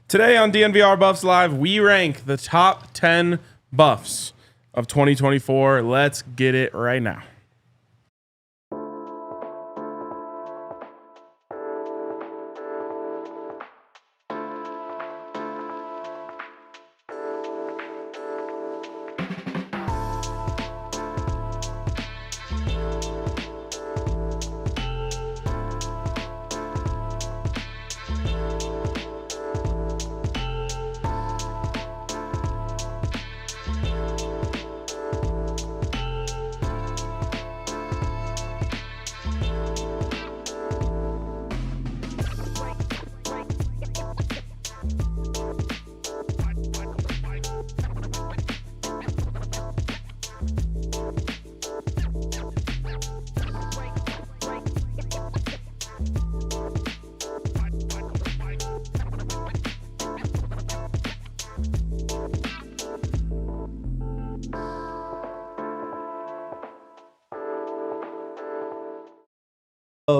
Today on DNVR Buffs Live, we rank the top 10 buffs of 2024. Let's get it right now.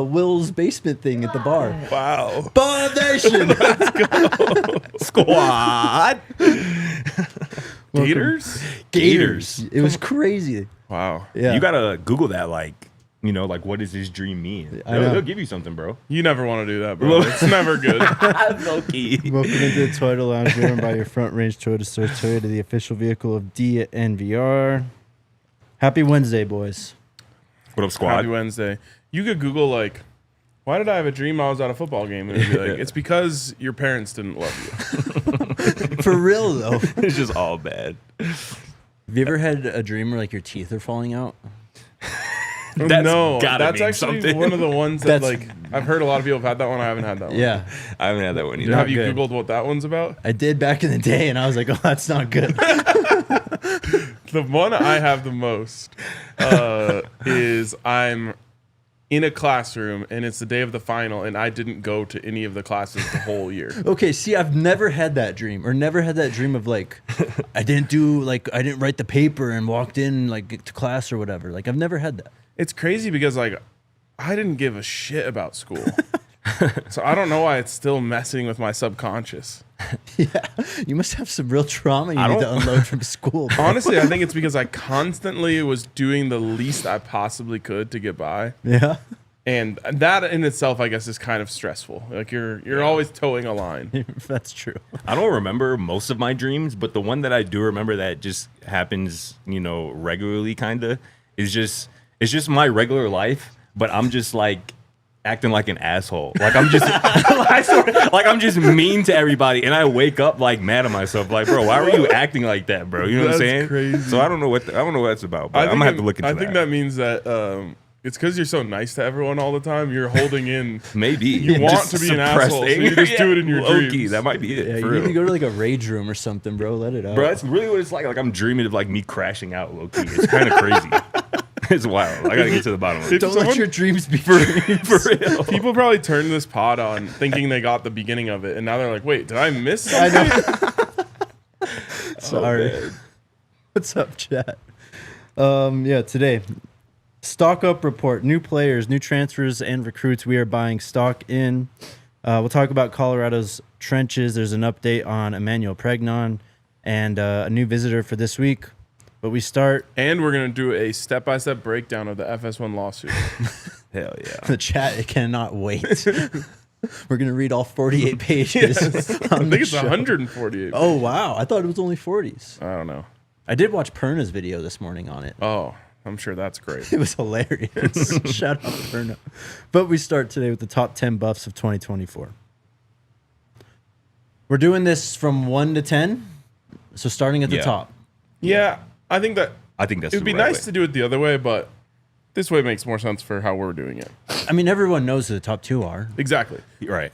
Will's basement thing at the bar. Wow. Buff Nation! Let's go. Squad. Gators? It was crazy. Wow. Yeah. You gotta Google that, like what does this dream mean? They'll give you something, bro. You never want to do that, bro. It's never good. Low key. Welcome into the Toyota Lounge, driven by your front range Toyota Source Toyota, the official vehicle of DNVR. Happy Wednesday, boys. What up, squad? Happy Wednesday. You could Google, why did I have a dream I was at a football game? And it'd be like, it's because your parents didn't love you. For real, though. It's just all bad. Have you ever had a dream where your teeth are falling out? That's actually something. One of the ones that I've heard a lot of people have had that one. I haven't had that one. Yeah. I haven't had that one either. Have you good. Googled what that one's about? I did back in the day, and I was like, oh, that's not good. The one I have the most is I'm in a classroom, and it's the day of the final, and I didn't go to any of the classes the whole year. Okay, see, I've never had that dream, or never had that dream of I didn't write the paper and walked in to class or whatever. I've never had that. It's crazy because I didn't give a shit about school. So I don't know why it's still messing with my subconscious. Yeah, you must have some real trauma you need to unload from school. Bro. Honestly, I think it's because I constantly was doing the least I possibly could to get by. Yeah. And that in itself, I guess, is kind of stressful. You're always towing a line. That's true. I don't remember most of my dreams, but the one that I do remember that just happens, regularly, kind of, it's just my regular life, but I'm just acting like an asshole. I'm just I'm just mean to everybody, and I wake up mad at myself, bro, why were you acting like that, bro? You know what I'm saying? Crazy. So I don't know what that's about, but I'm gonna have to look into that. I think that means that it's because you're so nice to everyone all the time. You're holding in. Maybe you want to be an asshole, so you just do it in your dreams. That might be it. Yeah, for you real. need to go to a rage room or something, bro. Let it out, bro. That's really what it's like. I'm dreaming of me crashing out, low key. It's kind of crazy. It's wild. I gotta get to the bottom of it. Don't let your dreams be for real. People probably turned this pod on thinking they got the beginning of it, and now they're like, "Wait, did I miss something?" I know. Sorry. What's up, chat? Today, stock up report. New players, new transfers, and recruits we are buying stock in. We'll talk about Colorado's trenches. There's an update on Emmanuel Pregnon and a new visitor for this week. But we start. And we're going to do a step-by-step breakdown of the FS1 lawsuit. Hell yeah. The chat, it cannot wait. We're going to read all 48 pages. I think it's 148. Oh, wow. I thought it was only 40s. I don't know. I did watch Perna's video this morning on it. Oh, I'm sure that's great. It was hilarious. Shout out to Perna. But we start today with the top 10 buffs of 2024. We're doing this from 1 to 10. So starting at the top. Yeah. I think that's it would be nice to do it the other way, but this way makes more sense for how we're doing it. I mean, everyone knows who the top 2 are. Exactly. Right.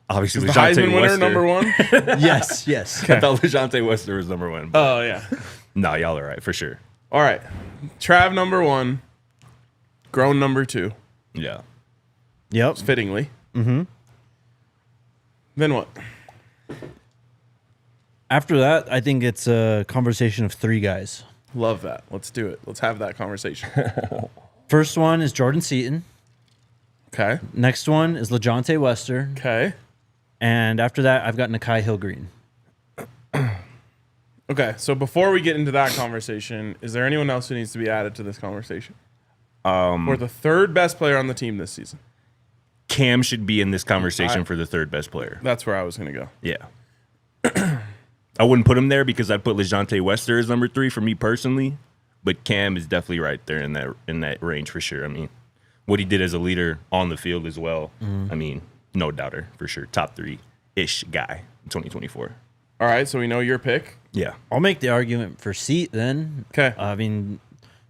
Obviously, the Heisman winner number 1? Yes. I thought LeJontay Wester was number 1. Oh, yeah. No, y'all are right, for sure. All right. Trav number 1. Grown number 2. Yeah. Yep. Fittingly. Mm-hmm. Then what? After that, I think it's a conversation of 3 guys. Love that. Let's do it. Let's have that conversation. First one is Jordan Seaton. Okay. Next one is LeJontay Wester. Okay. And after that, I've got Nikhai Hillgreen. Okay, so before we get into that conversation, is there anyone else who needs to be added to this conversation? For the third best player on the team this season. Cam should be in this conversation for the third best player. That's where I was going to go. Yeah. I wouldn't put him there because I put LeJontay Wester as number 3 for me personally, but Cam is definitely right there in that range for sure. I mean, what he did as a leader on the field as well. I mean, no doubter for sure. Top 3-ish guy in 2024. All right, so we know your pick. Yeah. I'll make the argument for Seat then. Okay. I mean,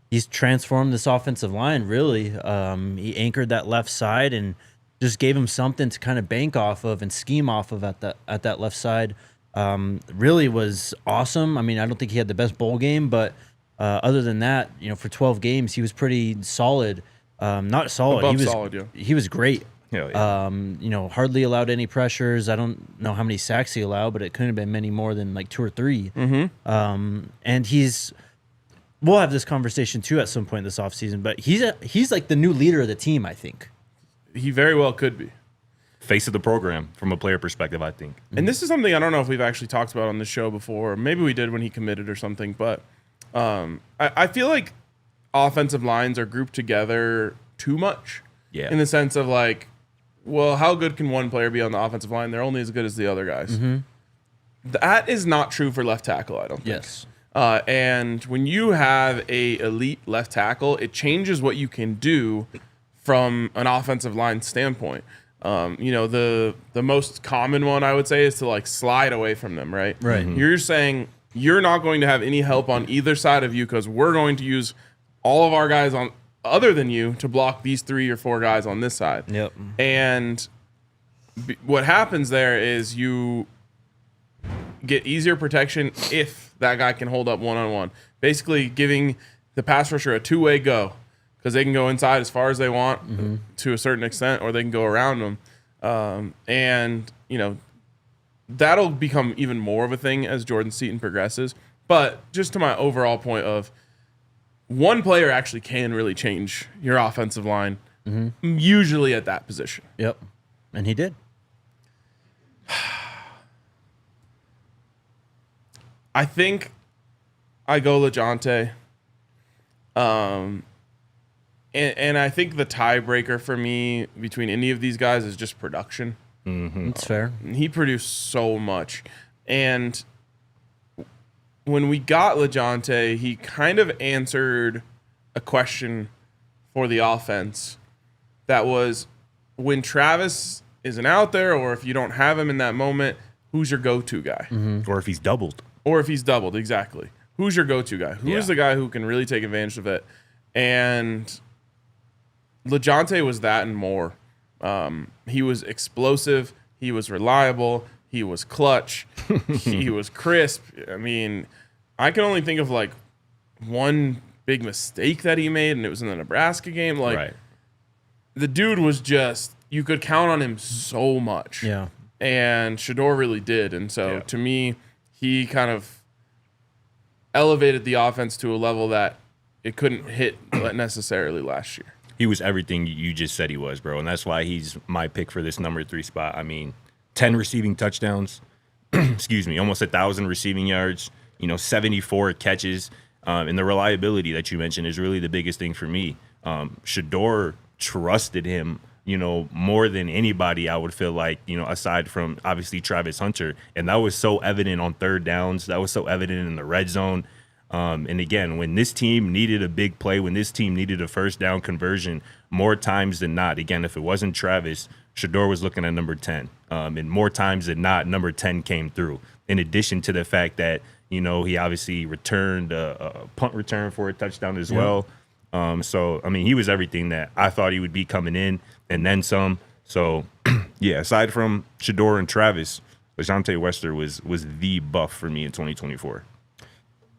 he's transformed this offensive line, really. He anchored that left side and just gave him something to kind of bank off of and scheme off of at that left side. Really was awesome. I mean, I don't think he had the best bowl game, but other than that, for 12 games, he was pretty solid. Not solid. Above solid, yeah. He was great. Hell yeah. Hardly allowed any pressures. I don't know how many sacks he allowed, but it couldn't have been many more than like 2 or 3. And we'll have this conversation too at some point this offseason, but he's like the new leader of the team, I think. He very well could be. Face of the program from a player perspective, I think. And this is something I don't know if we've actually talked about on the show before. Maybe we did when he committed or something, but I feel like offensive lines are grouped together too much. Yeah. In the sense of like, well, how good can one player be on the offensive line? They're only as good as the other guys. That is not true for left tackle, I don't think. Yes. And when you have a elite left tackle, it changes what you can do from an offensive line standpoint. The most common one I would say is to like slide away from them, right? Right. You're saying you're not going to have any help on either side of you because we're going to use all of our guys on other than you to block these 3 or 4 guys on this side. Yep. And what happens there is you get easier protection if that guy can hold up one-on-one. Basically giving the pass rusher a two-way go because they can go inside as far as they want to a certain extent, or they can go around them. That'll become even more of a thing as Jordan Seaton progresses. But just to my overall point of one player actually can really change your offensive line, usually at that position. Yep. And he did. I think I go LeJontay. And I think the tiebreaker for me between any of these guys is just production. That's fair. He produced so much. And when we got LeJontay, he kind of answered a question for the offense that was, when Travis isn't out there, or if you don't have him in that moment, who's your go-to guy? Or if he's doubled. Or if he's doubled, exactly. Who's your go-to guy? Who's the guy who can really take advantage of it? And LeJontay was that and more. He was explosive. He was reliable. He was clutch. He was crisp. I mean, I can only think of like one big mistake that he made, and it was in the Nebraska game. Like, the dude was just, you could count on him so much. Yeah. And Shedeur really did. And so to me, he kind of elevated the offense to a level that it couldn't hit necessarily last year. He was everything you just said he was, bro. And that's why he's my pick for this number 3 spot. I mean, 10 receiving touchdowns, almost 1,000 receiving yards, 74 catches. And the reliability that you mentioned is really the biggest thing for me. Shedeur trusted him, more than anybody, I would feel like, aside from obviously Travis Hunter. And that was so evident on third downs. That was so evident in the red zone. And again, when this team needed a big play, when this team needed a first down conversion, more times than not, again, if it wasn't Travis, Shedeur was looking at number 10. And more times than not, number 10 came through. In addition to the fact that, he obviously returned a punt return for a touchdown as well. So, I mean, he was everything that I thought he would be coming in, and then some. So, aside from Shedeur and Travis, LeJontay Wester was the buff for me in 2024.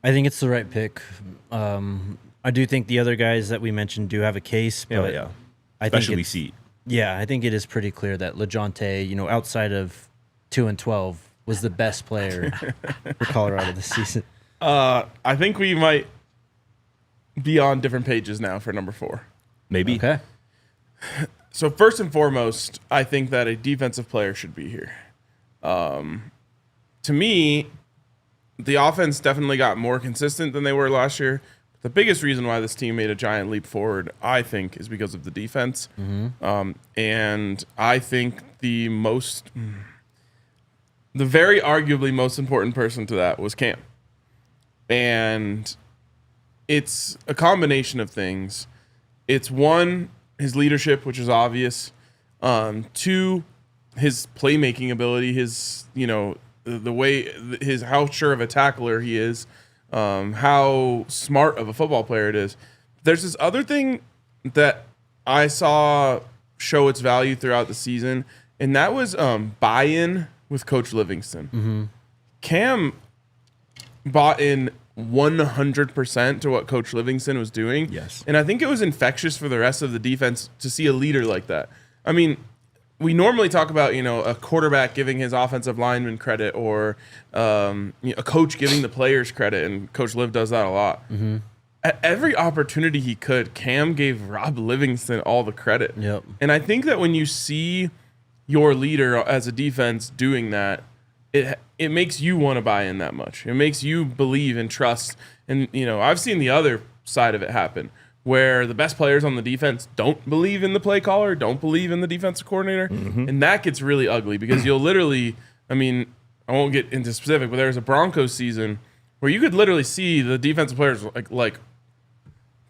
I think it's the right pick. I do think the other guys that we mentioned do have a case, but Especially Seat. Yeah, I think it is pretty clear that LeJontay, outside of 2 and 12, was the best player for Colorado this season. I think we might be on different pages now for number 4. Maybe. Okay. So first and foremost, I think that a defensive player should be here. To me, the offense definitely got more consistent than they were last year. The biggest reason why this team made a giant leap forward, I think, is because of the defense. And I think the very arguably most important person to that was Cam. And it's a combination of things. It's one, his leadership, which is obvious. Two, his playmaking ability, his, the way, how sure of a tackler he is, how smart of a football player it is. There's this other thing that I saw show its value throughout the season, and that was buy-in with Coach Livingston. Cam bought in 100% to what Coach Livingston was doing. Yes. And I think it was infectious for the rest of the defense to see a leader like that. I mean, we normally talk about, a quarterback giving his offensive lineman credit or a coach giving the players credit, and Coach Liv does that a lot. At every opportunity he could, Cam gave Rob Livingston all the credit. Yep. And I think that when you see your leader as a defense doing that, it makes you want to buy in that much. It makes you believe and trust. And, I've seen the other side of it happen where the best players on the defense don't believe in the play caller, don't believe in the defensive coordinator. And that gets really ugly because you'll literally, I won't get into specific, but there was a Broncos season where you could literally see the defensive players like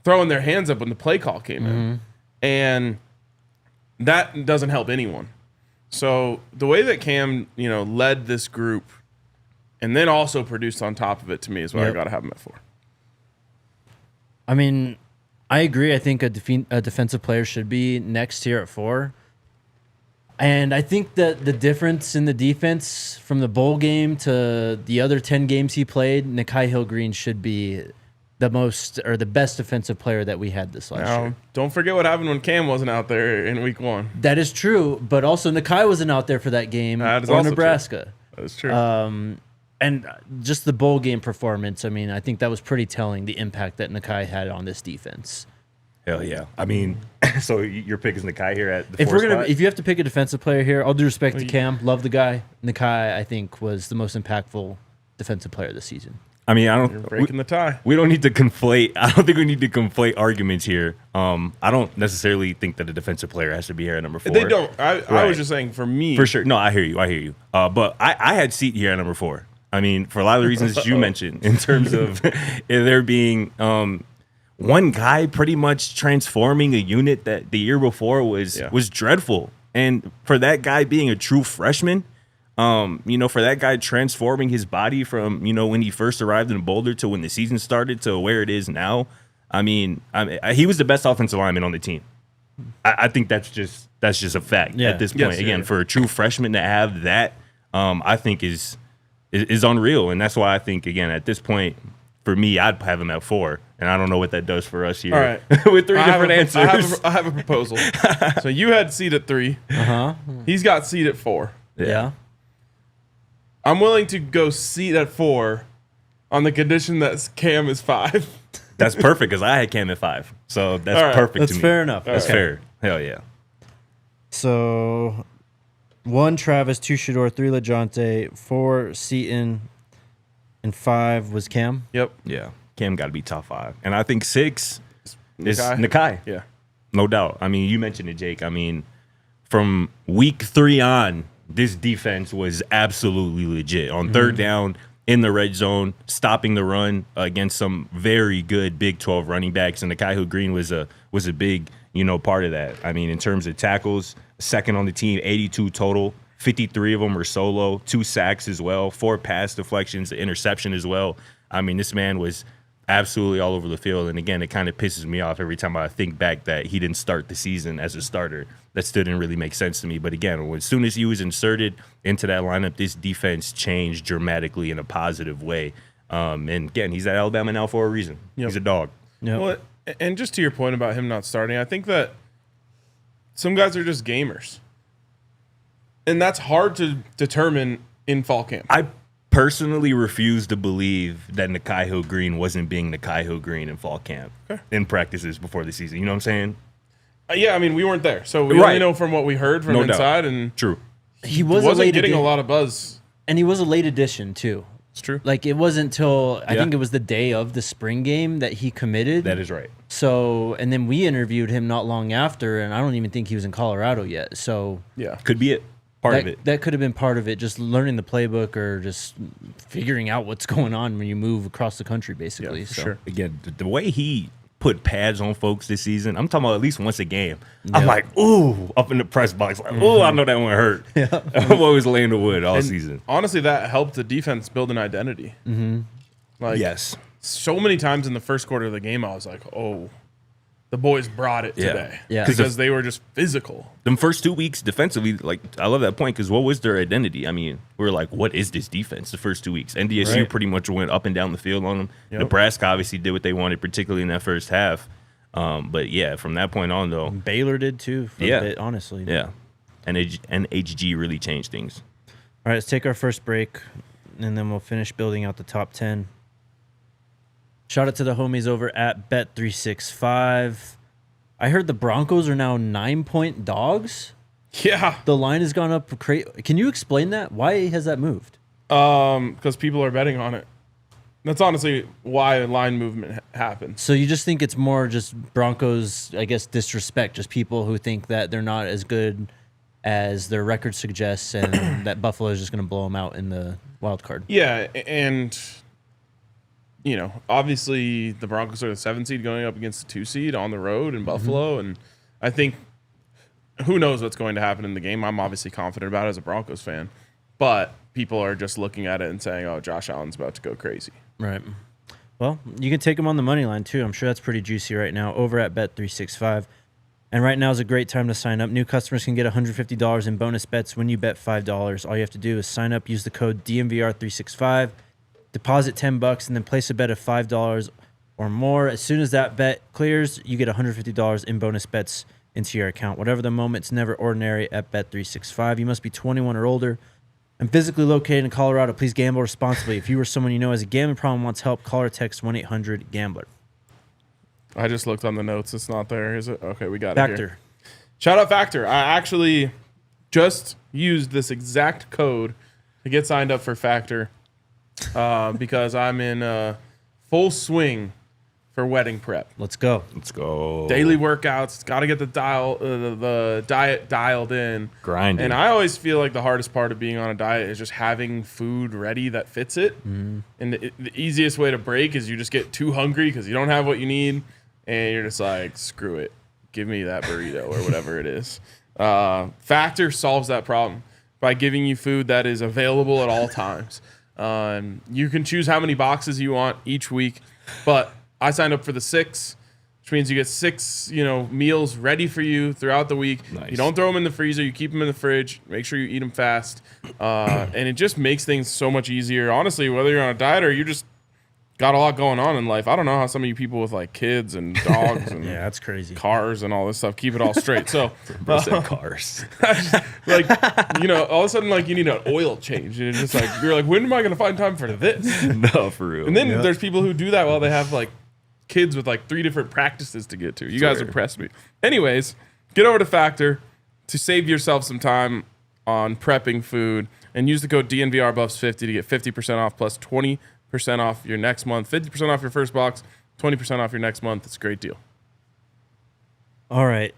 throwing their hands up when the play call came in. And that doesn't help anyone. So the way that Cam, led this group and then also produced on top of it, to me, is what I got to have him at 4. I agree. I think a defensive player should be next here at 4. And I think that the difference in the defense from the bowl game to the other 10 games he played, Nikhai Hill-Green should be the most or the best defensive player that we had this last year. Don't forget what happened when Cam wasn't out there in week 1. That is true, but also Nikhai wasn't out there for that game or Nebraska. That is true. And just the bowl game performance, I think that was pretty telling, the impact that Nikhai had on this defense. Hell yeah. So your pick is Nikhai here at the 4 spot? If you have to pick a defensive player here, all due respect to Cam, love the guy. Nikhai, I think, was the most impactful defensive player this season. You're breaking the tie. We don't need to conflate. I don't think we need to conflate arguments here. I don't necessarily think that a defensive player has to be here at number 4. They don't. I was just saying for me. For sure. No, I hear you. But I had Seaton here at number 4. For a lot of the reasons that you mentioned, in terms of there being one guy pretty much transforming a unit that the year before was dreadful. And for that guy being a true freshman, for that guy transforming his body from, when he first arrived in Boulder to when the season started to where it is now, he was the best offensive lineman on the team. I think that's just a fact at this point. Again, for a true freshman to have that, I think is unreal. And that's why I think, again, at this point, for me, I'd have him at 4. And I don't know what that does for us here. All right. With 3 different answers. I have a proposal. So you had Seat at 3. He's got Seat at 4. Yeah. I'm willing to go Seat at 4 on the condition that Cam is 5. That's perfect because I had Cam at 5. So that's perfect to me. That's fair enough. That's fair. Hell yeah. So 1, Travis, 2, Shedeur, 3, LeJohntay, 4, Seaton, and 5 was Cam. Yep. Yeah. Cam got to be top 5. And I think 6 is Nikhai. Yeah. No doubt. You mentioned it, Jake. From week 3 on, this defense was absolutely legit. On 3rd down, in the red zone, stopping the run against some very good Big 12 running backs. And Nikhai Hill-Green was a big, part of that. In terms of tackles, 2nd on the team, 82 total. 53 of them were solo, 2 sacks as well, 4 pass deflections, an interception as well. This man was absolutely all over the field. And again, it kind of pisses me off every time I think back that he didn't start the season as a starter. That still didn't really make sense to me. But again, as soon as he was inserted into that lineup, this defense changed dramatically in a positive way. And again, he's at Alabama now for a reason. He's a dog. Yep. Well, and just to your point about him not starting, I think that some guys are just gamers. And that's hard to determine in fall camp. I personally refuse to believe that Nikhai Hill-Green wasn't being Nikhai Hill-Green in fall camp in practices before the season. You know what I'm saying? Yeah, we weren't there. So we only know from what we heard from inside. And True. he was wasn't getting a lot of buzz. And he was a late addition, too. It's true. Like, it wasn't till, I think it was the day of the spring game that he committed. That is right. So, and then we interviewed him not long after, and I don't even think he was in Colorado yet. So, yeah. Could be it. Part of it. That could have been part of it, just learning the playbook or just figuring out what's going on when you move across the country, basically. Yeah, for so. sure. Again, the way he put pads on folks this season, I'm talking about at least once a game. I'm like, ooh, up in the press box. Like, ooh, I know that one hurt. Yeah. I'm always laying the wood all season. Honestly, that helped the defense build an identity. Mm-hmm. Like, yes. So many times in the first quarter of the game, I was like, oh, the boys brought it today. Yeah. Because they were just physical. Them first 2 weeks defensively, like, I love that point because what was their identity? I mean, we were like, what is this defense the first 2 weeks? NDSU pretty much went up and down the field on them. Yep. Nebraska obviously did what they wanted, particularly in that first half. But, yeah, from that point on, though. Baylor did, too, for a bit, honestly. Yeah. And HG really changed things. All right, let's take our first break, and then we'll finish building out the top 10. Shout out to the homies over at Bet365. I heard the Broncos are now 9-point dogs. Yeah. The line has gone up. Can you explain that? Why has that moved? Because people are betting on it. That's honestly why line movement happens. So you just think it's more just Broncos, I guess, disrespect, just people who think that they're not as good as their record suggests and that Buffalo is just going to blow them out in the wild card. Yeah, and you know, obviously the Broncos are the 7 seed going up against the 2 seed on the road in Buffalo, and I think who knows what's going to happen in the game. I'm obviously confident about it as a Broncos fan, but people are just looking at it and saying, oh, Josh Allen's about to go crazy. Right. Well, you can take him on the money line, too. I'm sure that's pretty juicy right now over at Bet365. And right now is a great time to sign up. New customers can get $150 in bonus bets when you bet $5. All you have to do is sign up, use the code DNVR365, deposit $10, and then place a bet of $5 or more. As soon as that bet clears, you get $150 in bonus bets into your account. Whatever the moment, it's never ordinary at Bet365. You must be 21 or older and physically located in Colorado. Please gamble responsibly. If you or someone you know has a gambling problem and wants help, call or text 1-800-GAMBLER. I just looked on the notes. It's not there, is it? Okay, we got Factor. it here. Shout out Factor. I actually just used this exact code to get signed up for Factor because I'm in full swing for wedding prep. Let's go. Let's go. Daily workouts. Got to get the diet dialed in. Grinding. And I always feel like the hardest part of being on a diet is just having food ready that fits it. And the easiest way to break is you just get too hungry because you don't have what you need. And you're just like, screw it. Give me that burrito or whatever it is. Factor solves that problem by giving you food that is available at all times. You can choose how many boxes you want each week, but I signed up for the 6, which means you get 6, meals ready for you throughout the week. Nice. You don't throw them in the freezer. You keep them in the fridge. Make sure you eat them fast. And it just makes things so much easier. Honestly, whether you're on a diet or you just got a lot going on in life. I don't know how some of you people with like kids and dogs and Yeah, that's crazy. cars and all this stuff keep it all straight. So cars. like, all of a sudden, like you need an oil change. And it's just like, you're like, when am I going to find time for this? No, for real. And then there's people who do that while they have like kids with like 3 different practices to get to. You guys impressed me. Anyways, get over to Factor to save yourself some time on prepping food and use the code DNVR Buffs 50 to get 50% off plus 20% off your next month, 50% off your first box, 20% off your next month. It's a great deal. All right.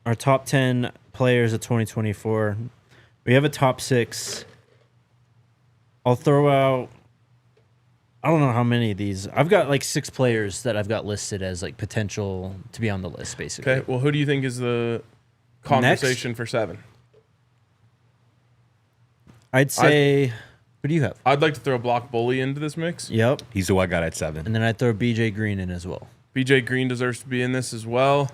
Our top 10 players of 2024. We have a top 6. I'll throw out, I don't know how many of these. I've got like 6 players that I've got listed as like potential to be on the list, basically. Okay. Well, who do you think is the conversation for 7? I'd say, who do you have? I'd like to throw Block Bully into this mix. Yep. He's who I got at 7. And then I'd throw BJ Green in as well. BJ Green deserves to be in this as well.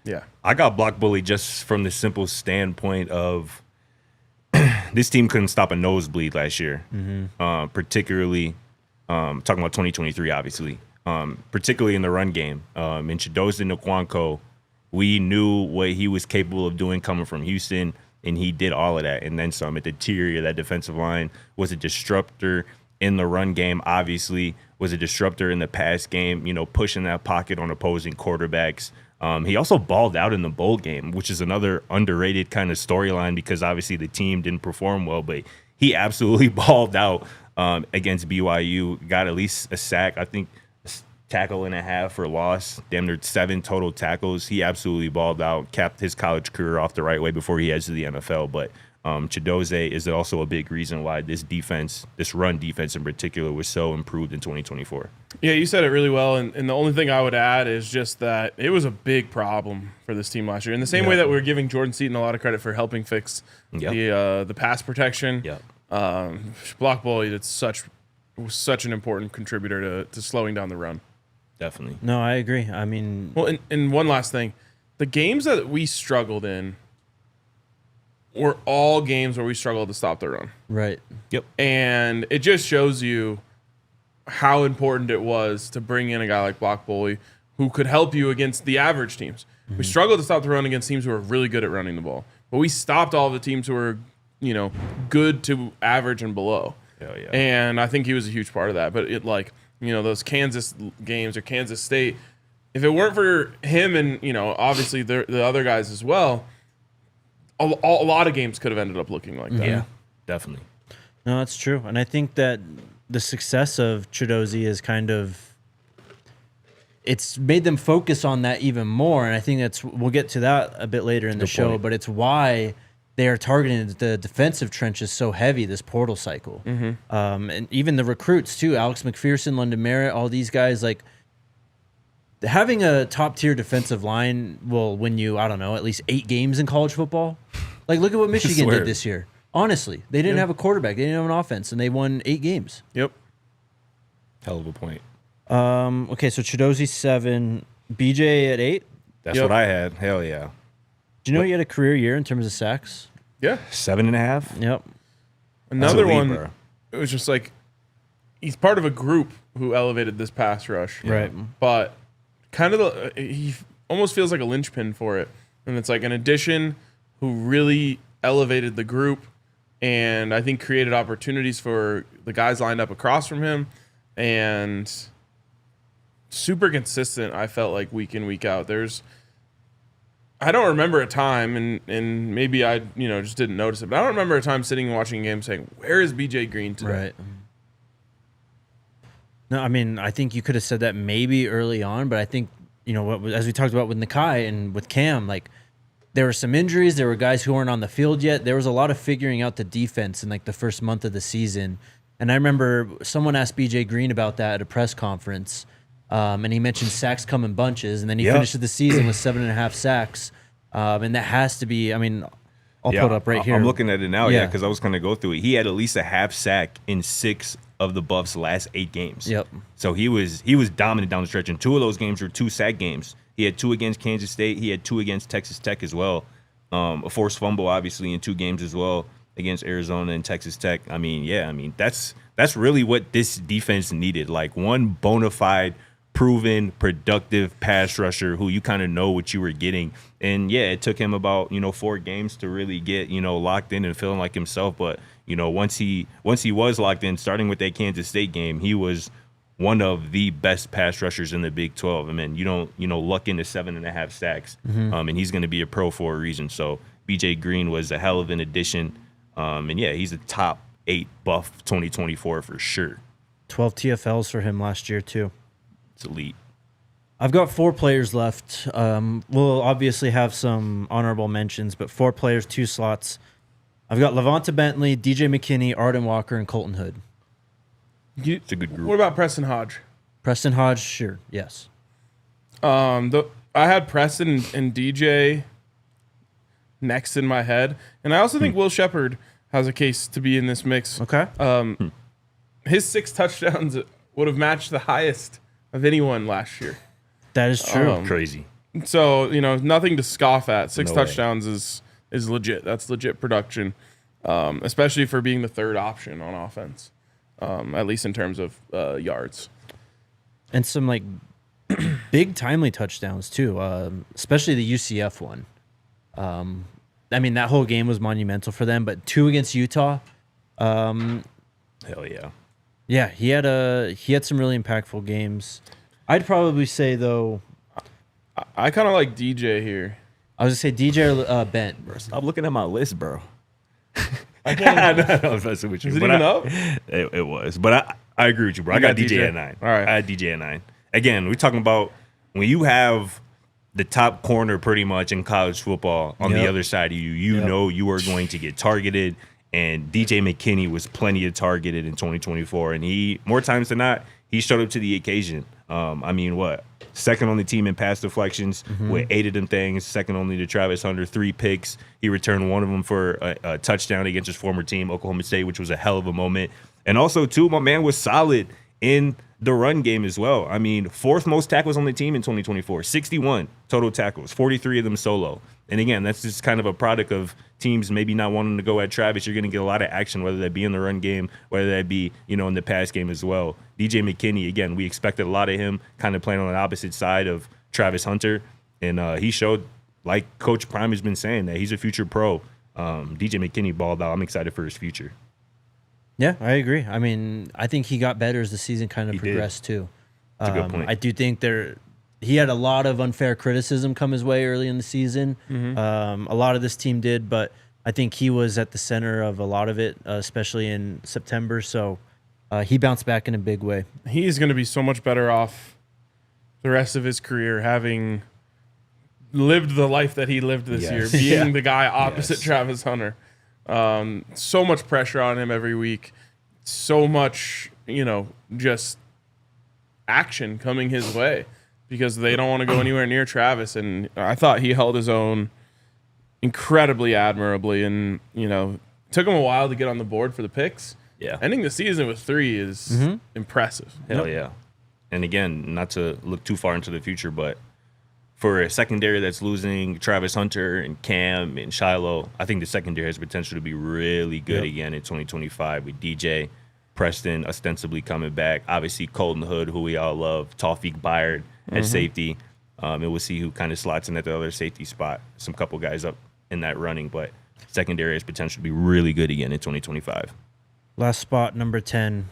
Yeah. I got Block Bully just from the simple standpoint of this team couldn't stop a nosebleed last year. Particularly, talking about 2023, obviously. Particularly in the run game. In Shedeur and Nquanko, we knew what he was capable of doing coming from Houston, and he did all of that and then some. At the interior of that defensive line was a disruptor in the run game, obviously, was a disruptor in the pass game, pushing that pocket on opposing quarterbacks. He also balled out in the bowl game, which is another underrated kind of storyline because obviously the team didn't perform well, but he absolutely balled out against BYU. Got at least a sack, I think, tackle and a half for loss. Damn near 7 total tackles. He absolutely balled out, capped his college career off the right way before he heads to the NFL. But Chidozie is also a big reason why this defense, this run defense in particular, was so improved in 2024. Yeah, you said it really well. And the only thing I would add is just that it was a big problem for this team last year. In the same way that we're giving Jordan Seaton a lot of credit for helping fix the pass protection. Block bully, was such an important contributor to slowing down the run. Definitely. No, I agree. I mean, well, and one last thing, the games that we struggled in were all games where we struggled to stop the run. Right. Yep. And it just shows you how important it was to bring in a guy like Block Bully who could help you against the average teams. Mm-hmm. We struggled to stop the run against teams who are really good at running the ball, but we stopped all of the teams who were, good to average and below. Yeah. And I think he was a huge part of that. But those Kansas games or Kansas State, if it weren't for him and, obviously the other guys as well, a lot of games could have ended up looking like that. Yeah, definitely. No, that's true. And I think that the success of Chidozie is it's made them focus on that even more. And I think we'll get to that a bit later in the show, but it's why they are targeting the defensive trenches so heavy this portal cycle. Mm-hmm. And even the recruits too, Alex McPherson, London Merritt, all these guys, like having a top tier defensive line will win you, I don't know, at least 8 games in college football. Like look at what Michigan did this year. Honestly, they didn't have a quarterback. They didn't have an offense, and they won 8 games. Yep. Hell of a point. Okay, so Chidozie 7, BJ at 8. That's what I had. Hell yeah. Do you know he had a career year in terms of sacks? Yeah. 7.5. Yep. Another one, it was just like, he's part of a group who elevated this pass rush. Right. But kind of he almost feels like a linchpin for it. And it's like an addition who really elevated the group and I think created opportunities for the guys lined up across from him and super consistent, I felt like week in, week out. I don't remember a time, and maybe I just didn't notice it, but I don't remember a time sitting and watching a game saying, where is BJ Green today? Right. No, I mean, I think you could have said that maybe early on, but I think, as we talked about with Nikhai and with Cam, like there were some injuries, there were guys who weren't on the field yet. There was a lot of figuring out the defense in like the first month of the season. And I remember someone asked BJ Green about that at a press conference. And he mentioned sacks come in bunches, and then he finished the season with 7.5 sacks. And that has to be, I mean, I'll put it up right here. I'm looking at it now, because I was going to go through it. He had at least a half sack in 6 of the Buffs' last 8 games. Yep. So he was dominant down the stretch, and 2 of those games were 2 sack games. He had 2 against Kansas State. He had 2 against Texas Tech as well. A forced fumble, obviously, in 2 games as well against Arizona and Texas Tech. I mean, that's really what this defense needed, like one bona fide proven, productive pass rusher who you kind of know what you were getting. And it took him about 4 games to really get locked in and feeling like himself. But once he was locked in, starting with that Kansas State game, he was one of the best pass rushers in the Big 12. I mean, you don't luck into 7.5 sacks, and he's going to be a pro for a reason. So BJ Green was a hell of an addition, and he's a top 8 Buff 2024 for sure. 12 TFLs for him last year too. Elite. I've got 4 players left. We'll obviously have some honorable mentions, but 4 players, 2 slots. I've got Levanta Bentley, DJ McKinney, Arden Walker, and Colton Hood. It's a good group. What about Preston Hodge? Preston Hodge, sure, yes. I had Preston and DJ next in my head, and I also think Will Shepherd has a case to be in this mix. Okay. His 6 touchdowns would have matched the highest of anyone last year. That is true. Crazy. So, nothing to scoff at. 6 No touchdowns is legit. That's legit production, especially for being the 3rd option on offense, at least in terms of yards. And some, like, big timely touchdowns, too, especially the UCF one. I mean, that whole game was monumental for them, but 2 against Utah. Hell yeah. Yeah, he had some really impactful games. I'd probably say though, I kind of like DJ here. I was going to say DJ or Bent. Bro, stop looking at my list, bro. I can't. I was messing with you. Is it but even up? It was. But I agree with you, bro. I got DJ at 9. All right. I had DJ at 9. Again, we're talking about when you have the top corner pretty much in college football on the other side of you, you know you are going to get targeted. And DJ McKinney was plenty of targeted in 2024. And he, more times than not, he showed up to the occasion. I mean, what? Second on the team in pass deflections with 8 of them things. Second only to Travis Hunter, 3 picks. He returned one of them for a touchdown against his former team, Oklahoma State, which was a hell of a moment. And also, too, my man was solid in the run game as well. I mean, 4th most tackles on the team in 2024, 61 total tackles, 43 of them solo. And again, that's just kind of a product of teams maybe not wanting to go at Travis. You're going to get a lot of action, whether that be in the run game, whether that be, in the pass game as well. DJ McKinney, again, we expected a lot of him kind of playing on the opposite side of Travis Hunter. And he showed, like Coach Prime has been saying, that he's a future pro. DJ McKinney balled out. I'm excited for his future. Yeah, I agree. I mean, I think he got better as the season kind of progressed too. That's a good point. I do think he had a lot of unfair criticism come his way early in the season. A lot of this team did, but I think he was at the center of a lot of it, especially in September. So he bounced back in a big way. He's going to be so much better off the rest of his career having lived the life that he lived this year, being the guy opposite Travis Hunter. So much pressure on him every week. So much, just action coming his way because they don't want to go anywhere near Travis. And I thought he held his own incredibly admirably. And, took him a while to get on the board for the picks. Yeah. Ending the season with 3 is impressive. Hell yeah. And again, not to look too far into the future, but for a secondary that's losing Travis Hunter and Cam and Shiloh, I think the secondary has potential to be really good again in 2025 with DJ, Preston ostensibly coming back. Obviously, Colton Hood, who we all love, Tawfiq Byard at safety. And we'll see who kind of slots in at the other safety spot. Some couple guys up in that running, but secondary has potential to be really good again in 2025. Last spot, number 10.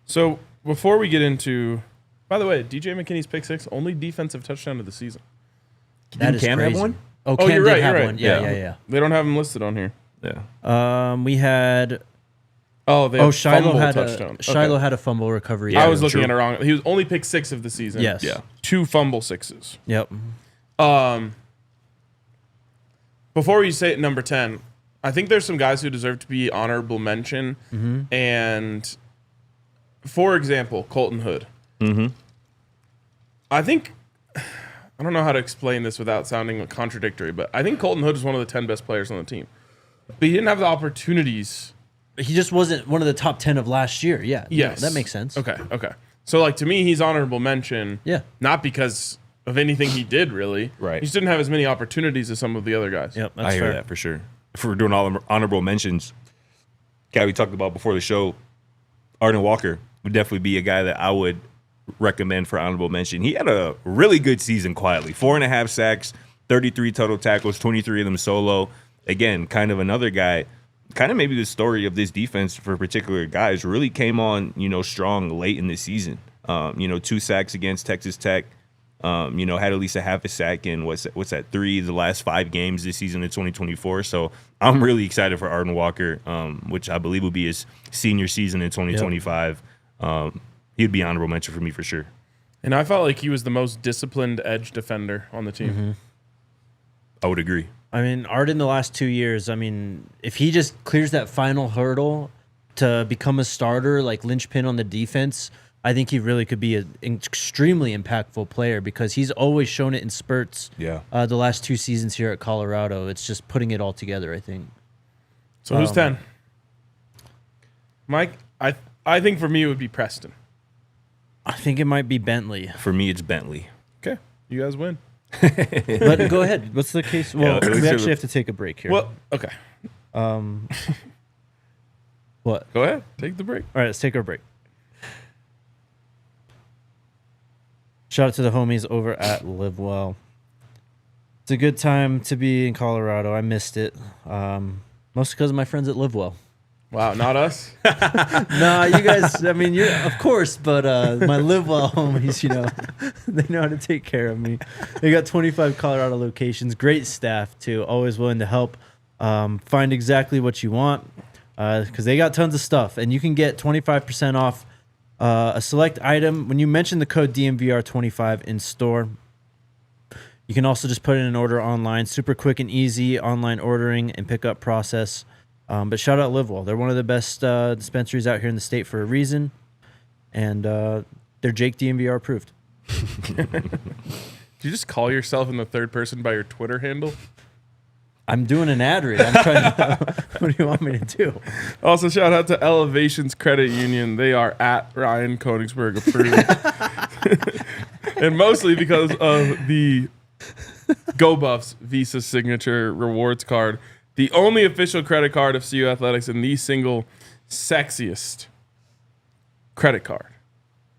So before we get into... By the way, DJ McKinney's pick 6, only defensive touchdown of the season. That is Cam crazy. have one? Oh, Cam you're did right, have you're right. one. Yeah. They don't have him listed on here. Yeah. We had... Shiloh had touchdown. Shiloh had a fumble recovery. I was looking at it wrong. He was only pick 6 of the season. Yes. Yeah. 2 fumble 6s. Yep. Before you say it, number 10, I think there's some guys who deserve to be honorable mention. And, for example, Colton Hood. I think, I don't know how to explain this without sounding contradictory, but I think Colton Hood is one of the 10 best players on the team. But he didn't have the opportunities. He just wasn't one of the top 10 of last year. Yeah. Yes. No, that makes sense. Okay. So, to me, he's honorable mention. Yeah. Not because of anything he did, really. Right. He just didn't have as many opportunities as some of the other guys. Yep. That's I hear fair. that for sure. If we're doing all honorable mentions, guy we talked about before the show, Arden Walker would definitely be a guy that I would recommend for honorable mention. He had a really good season quietly. 4.5 sacks, 33 total tackles, 23 of them solo. Again, kind of another guy, kind of maybe the story of this defense for particular guys really came on, strong late in the season. 2 sacks against Texas Tech. Had at least a half a sack in what's that 3 the last 5 games this season in 2024. So I'm really excited for Arden Walker, which I believe will be his senior season in 2025. He'd be honorable mention for me for sure. And I felt like he was the most disciplined edge defender on the team. I would agree. I mean, Arden the last 2 years, if he just clears that final hurdle to become a starter, like linchpin on the defense, I think he really could be an extremely impactful player because he's always shown it in spurts. Yeah. The last 2 seasons here at Colorado, it's just putting it all together, I think. So who's 10? Mike, I think for me it would be Preston. I think it might be Bentley. For me, it's Bentley. Okay, you guys win. But go ahead. What's the case? Well, Yeah, we actually have to take a break here. Well, okay. What? Go ahead. Take the break. All right, let's take our break. Shout out to the homies over at Live Well. It's a good time to be in Colorado. I missed it. Mostly because of my friends at Live Well. Wow, not us. Nah, you guys, I mean, you're, of course, but my live well homies, they know how to take care of me. They got 25 Colorado locations, great staff too, always willing to help find exactly what you want because they got tons of stuff. And you can get 25% off a select item when you mention the code DNVR25 in store. You can also just put in an order online, super quick and easy online ordering and pickup process. But shout out Livewell. They're one of the best dispensaries out here in the state for a reason. And they're Jake DNVR approved. Did you just call yourself in the third person by your Twitter handle? I'm doing an ad read. I'm trying to, what do you want me to do? Also, shout out to Elevations Credit Union. They are at Ryan Koenigsberg approved. And mostly because of the Go Buffs Visa Signature Rewards Card. The only official credit card of CU Athletics and the single sexiest credit card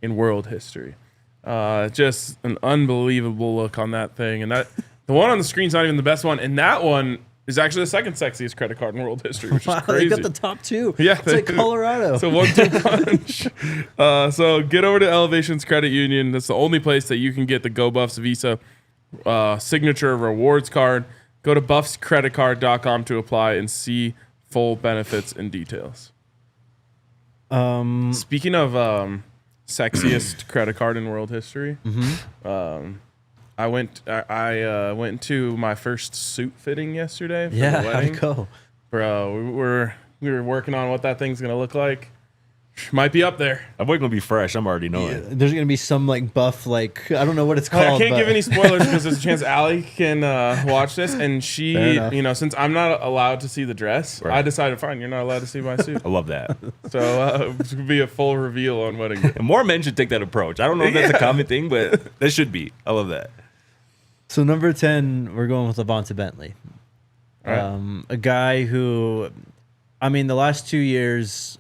in world history. Just an unbelievable look on that thing. And that the one on the screen's not even the best one. And that one is actually the second sexiest credit card in world history, which is crazy. They got the top two. Yeah, it's like Colorado. It's a 1-2 punch. So get over to Elevations Credit Union. That's the only place that you can get the Go Buffs Visa Signature Rewards Card. Go to buffscreditcard.com to apply and see full benefits and details. Speaking of sexiest credit card in world history, I went to my first suit fitting yesterday. For the wedding. How'd it go? Bro, we were working on what that thing's gonna look like. Might be up there. I'm going to be fresh. I'm already knowing. Yeah, there's going to be some like buff, like, I don't know what it's called. I can't give any spoilers because there's a chance Allie can watch this. And she, since I'm not allowed to see the dress, right. I decided, fine, you're not allowed to see my suit. I love that. So it's going to be a full reveal on wedding day. And more men should take that approach. I don't know if that's a common thing, but that should be. I love that. So number 10, we're going with Levante Bentley. Right. A guy who, I mean, the last 2 years...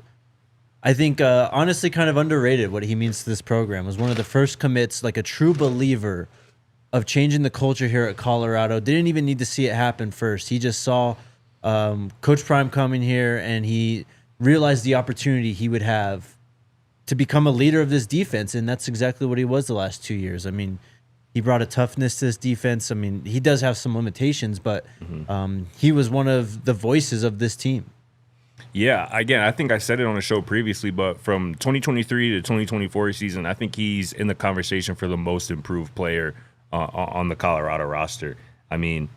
I think, honestly, kind of underrated what he means to this program. Was one of the first commits, like a true believer of changing the culture here at Colorado. Didn't even need to see it happen first. He just saw Coach Prime coming here, and he realized the opportunity he would have to become a leader of this defense, and that's exactly what he was the last 2 years. I mean, he brought a toughness to this defense. I mean, he does have some limitations, but he was one of the voices of this team. Yeah, again, I think I said it on the show previously, but from 2023 to 2024 season, I think he's in the conversation for the most improved player on the Colorado roster. I mean,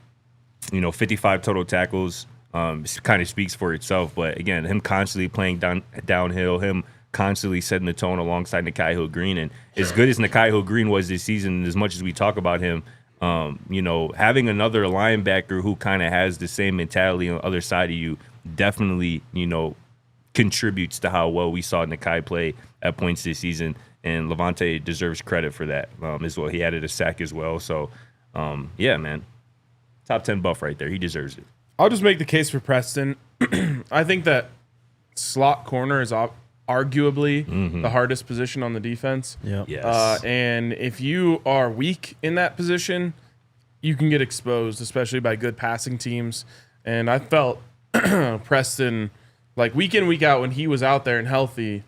55 total tackles kind of speaks for itself, but again, him constantly playing downhill, him constantly setting the tone alongside Nikhai Hill-Green, and as good as Nikhai Hill-Green was this season, and as much as we talk about him, having another linebacker who kind of has the same mentality on the other side of you definitely, contributes to how well we saw Nikhai play at points this season, and Levante deserves credit for that as well. He added a sack as well, so yeah, man, top 10 buff right there. He deserves it. I'll just make the case for Preston. I think that slot corner is arguably the hardest position on the defense. Yeah. Yes. And if you are weak in that position, you can get exposed, especially by good passing teams. And I felt Preston, like week in, week out, when he was out there and healthy,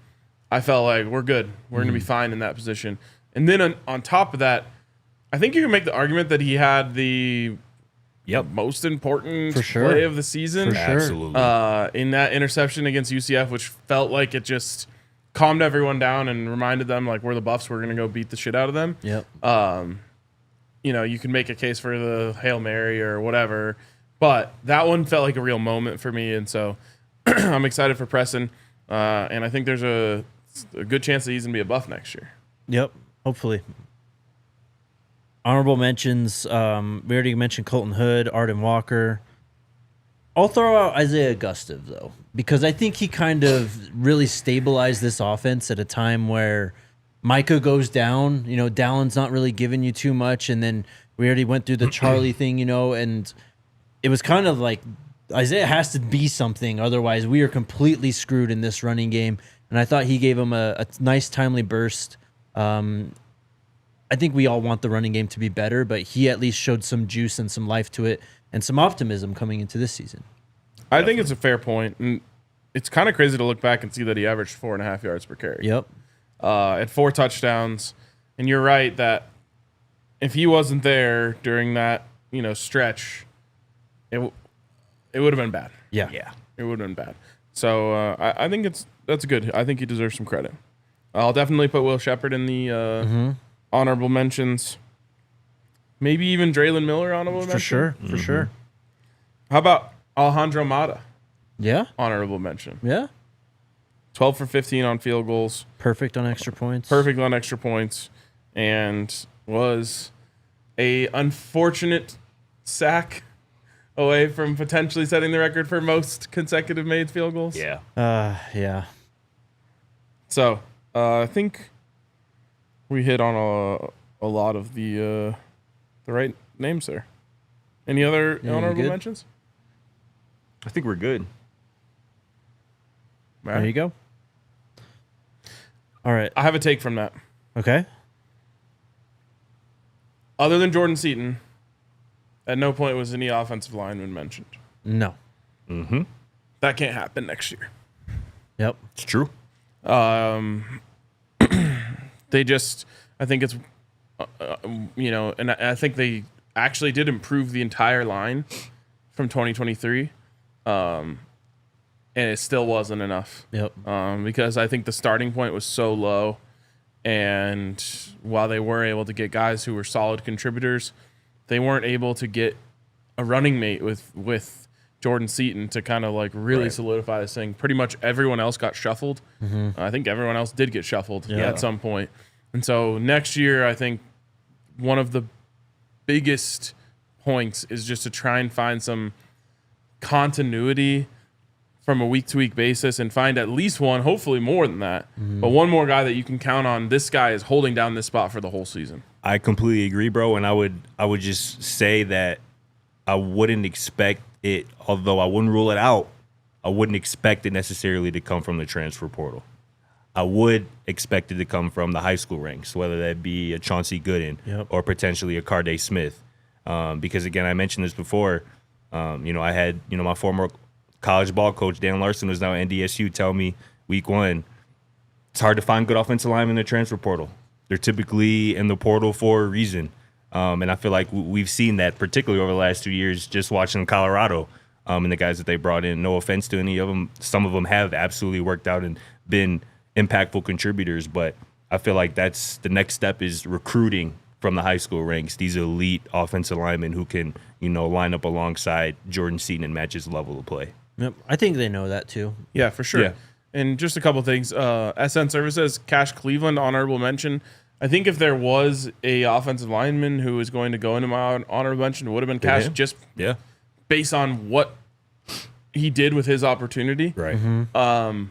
I felt like we're good. We're going to be fine in that position. And then on top of that, I think you can make the argument that he had the most important play of the season. For sure. Absolutely. In that interception against UCF, which felt like it just calmed everyone down and reminded them, like, we're the Buffs. We're going to go beat the shit out of them. Yep. You can make a case for the Hail Mary or whatever. But that one felt like a real moment for me, and so I'm excited for Preston. And I think there's a good chance that he's going to be a Buff next year. Yep, hopefully. Honorable mentions, we already mentioned Colton Hood, Arden Walker. I'll throw out Isaiah Gustave, though, because I think he kind of really stabilized this offense at a time where Micah goes down. Dallin's not really giving you too much, and then we already went through the Charlie thing, and it was kind of like Isaiah has to be something, otherwise we are completely screwed in this running game. And I thought he gave him a nice, timely burst. I think we all want the running game to be better, but he at least showed some juice and some life to it and some optimism coming into this season. I think it's a fair point. And it's kind of crazy to look back and see that he averaged 4.5 yards per carry. Yep. At 4 touchdowns. And you're right that if he wasn't there during that, stretch, it would have been bad. Yeah. It would have been bad. So I think that's good. I think he deserves some credit. I'll definitely put Will Shepherd in the honorable mentions. Maybe even Draylon Miller honorable mention. For sure. How about Alejandro Mata? Yeah. Honorable mention. Yeah. 12 for 15 on field goals. Perfect on extra points. And was a unfortunate sack away from potentially setting the record for most consecutive made field goals. Yeah. Yeah. So I think we hit on a lot of the right names there. Any other honorable mentions? I think we're good. There you go. All right. I have a take from that. Okay. Other than Jordan Seaton, at no point was any offensive lineman mentioned. No. Mm-hmm. That can't happen next year. Yep. It's true. They just, I think it's, and I think they actually did improve the entire line from 2023. And it still wasn't enough. Yep. Because I think the starting point was so low. And while they were able to get guys who were solid contributors, they weren't able to get a running mate with Jordan Seaton to kind of like really solidify this thing. Pretty much everyone else got shuffled. I think everyone else did get shuffled at some point. And so next year, I think one of the biggest points is just to try and find some continuity from a week-to-week basis and find at least one, hopefully more than that, but one more guy that you can count on. This guy is holding down this spot for the whole season. I completely agree, bro. And I would just say that I wouldn't expect it, although I wouldn't rule it out, I wouldn't expect it necessarily to come from the transfer portal. I would expect it to come from the high school ranks, whether that be a Chauncey Gooden or potentially a Carday Smith. Because, again, I mentioned this before. I had, my former college ball coach, Dan Larson, who's now at NDSU, tell me week one, it's hard to find good offensive linemen in the transfer portal. They're typically in the portal for a reason. And I feel like we've seen that, particularly over the last 2 years, just watching Colorado and the guys that they brought in. No offense to any of them. Some of them have absolutely worked out and been impactful contributors. But I feel like that's the next step is recruiting from the high school ranks, these elite offensive linemen who can, line up alongside Jordan Seaton and match his level of play. Yep. I think they know that too. Yeah, for sure. Yeah. And just a couple things. SN Services, Cash Cleveland, honorable mention. I think if there was a offensive lineman who was going to go into my honorable mention, it would have been Cash, just based on what he did with his opportunity. Right. And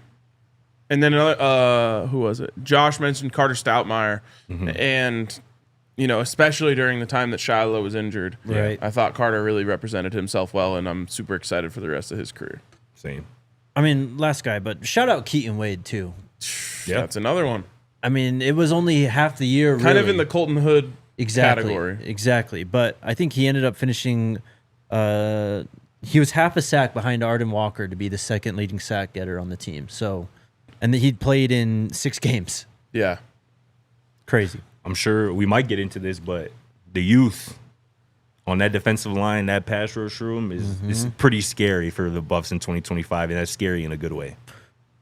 then another, who was it? Josh mentioned Carter Stoutmeyer. And, especially during the time that Shiloh was injured, I thought Carter really represented himself well, and I'm super excited for the rest of his career. Same. I mean, last guy, but shout out Keaton Wade too. Yeah, that's another one. I mean, it was only half the year. Kind of in the Colton Hood category. Exactly. But I think he ended up finishing, he was half a sack behind Arden Walker to be the second leading sack getter on the team. So, and he'd played in 6 games. Yeah. Crazy. I'm sure we might get into this, but the youth on that defensive line, that pass rush room is pretty scary for the Buffs in 2025, and that's scary in a good way.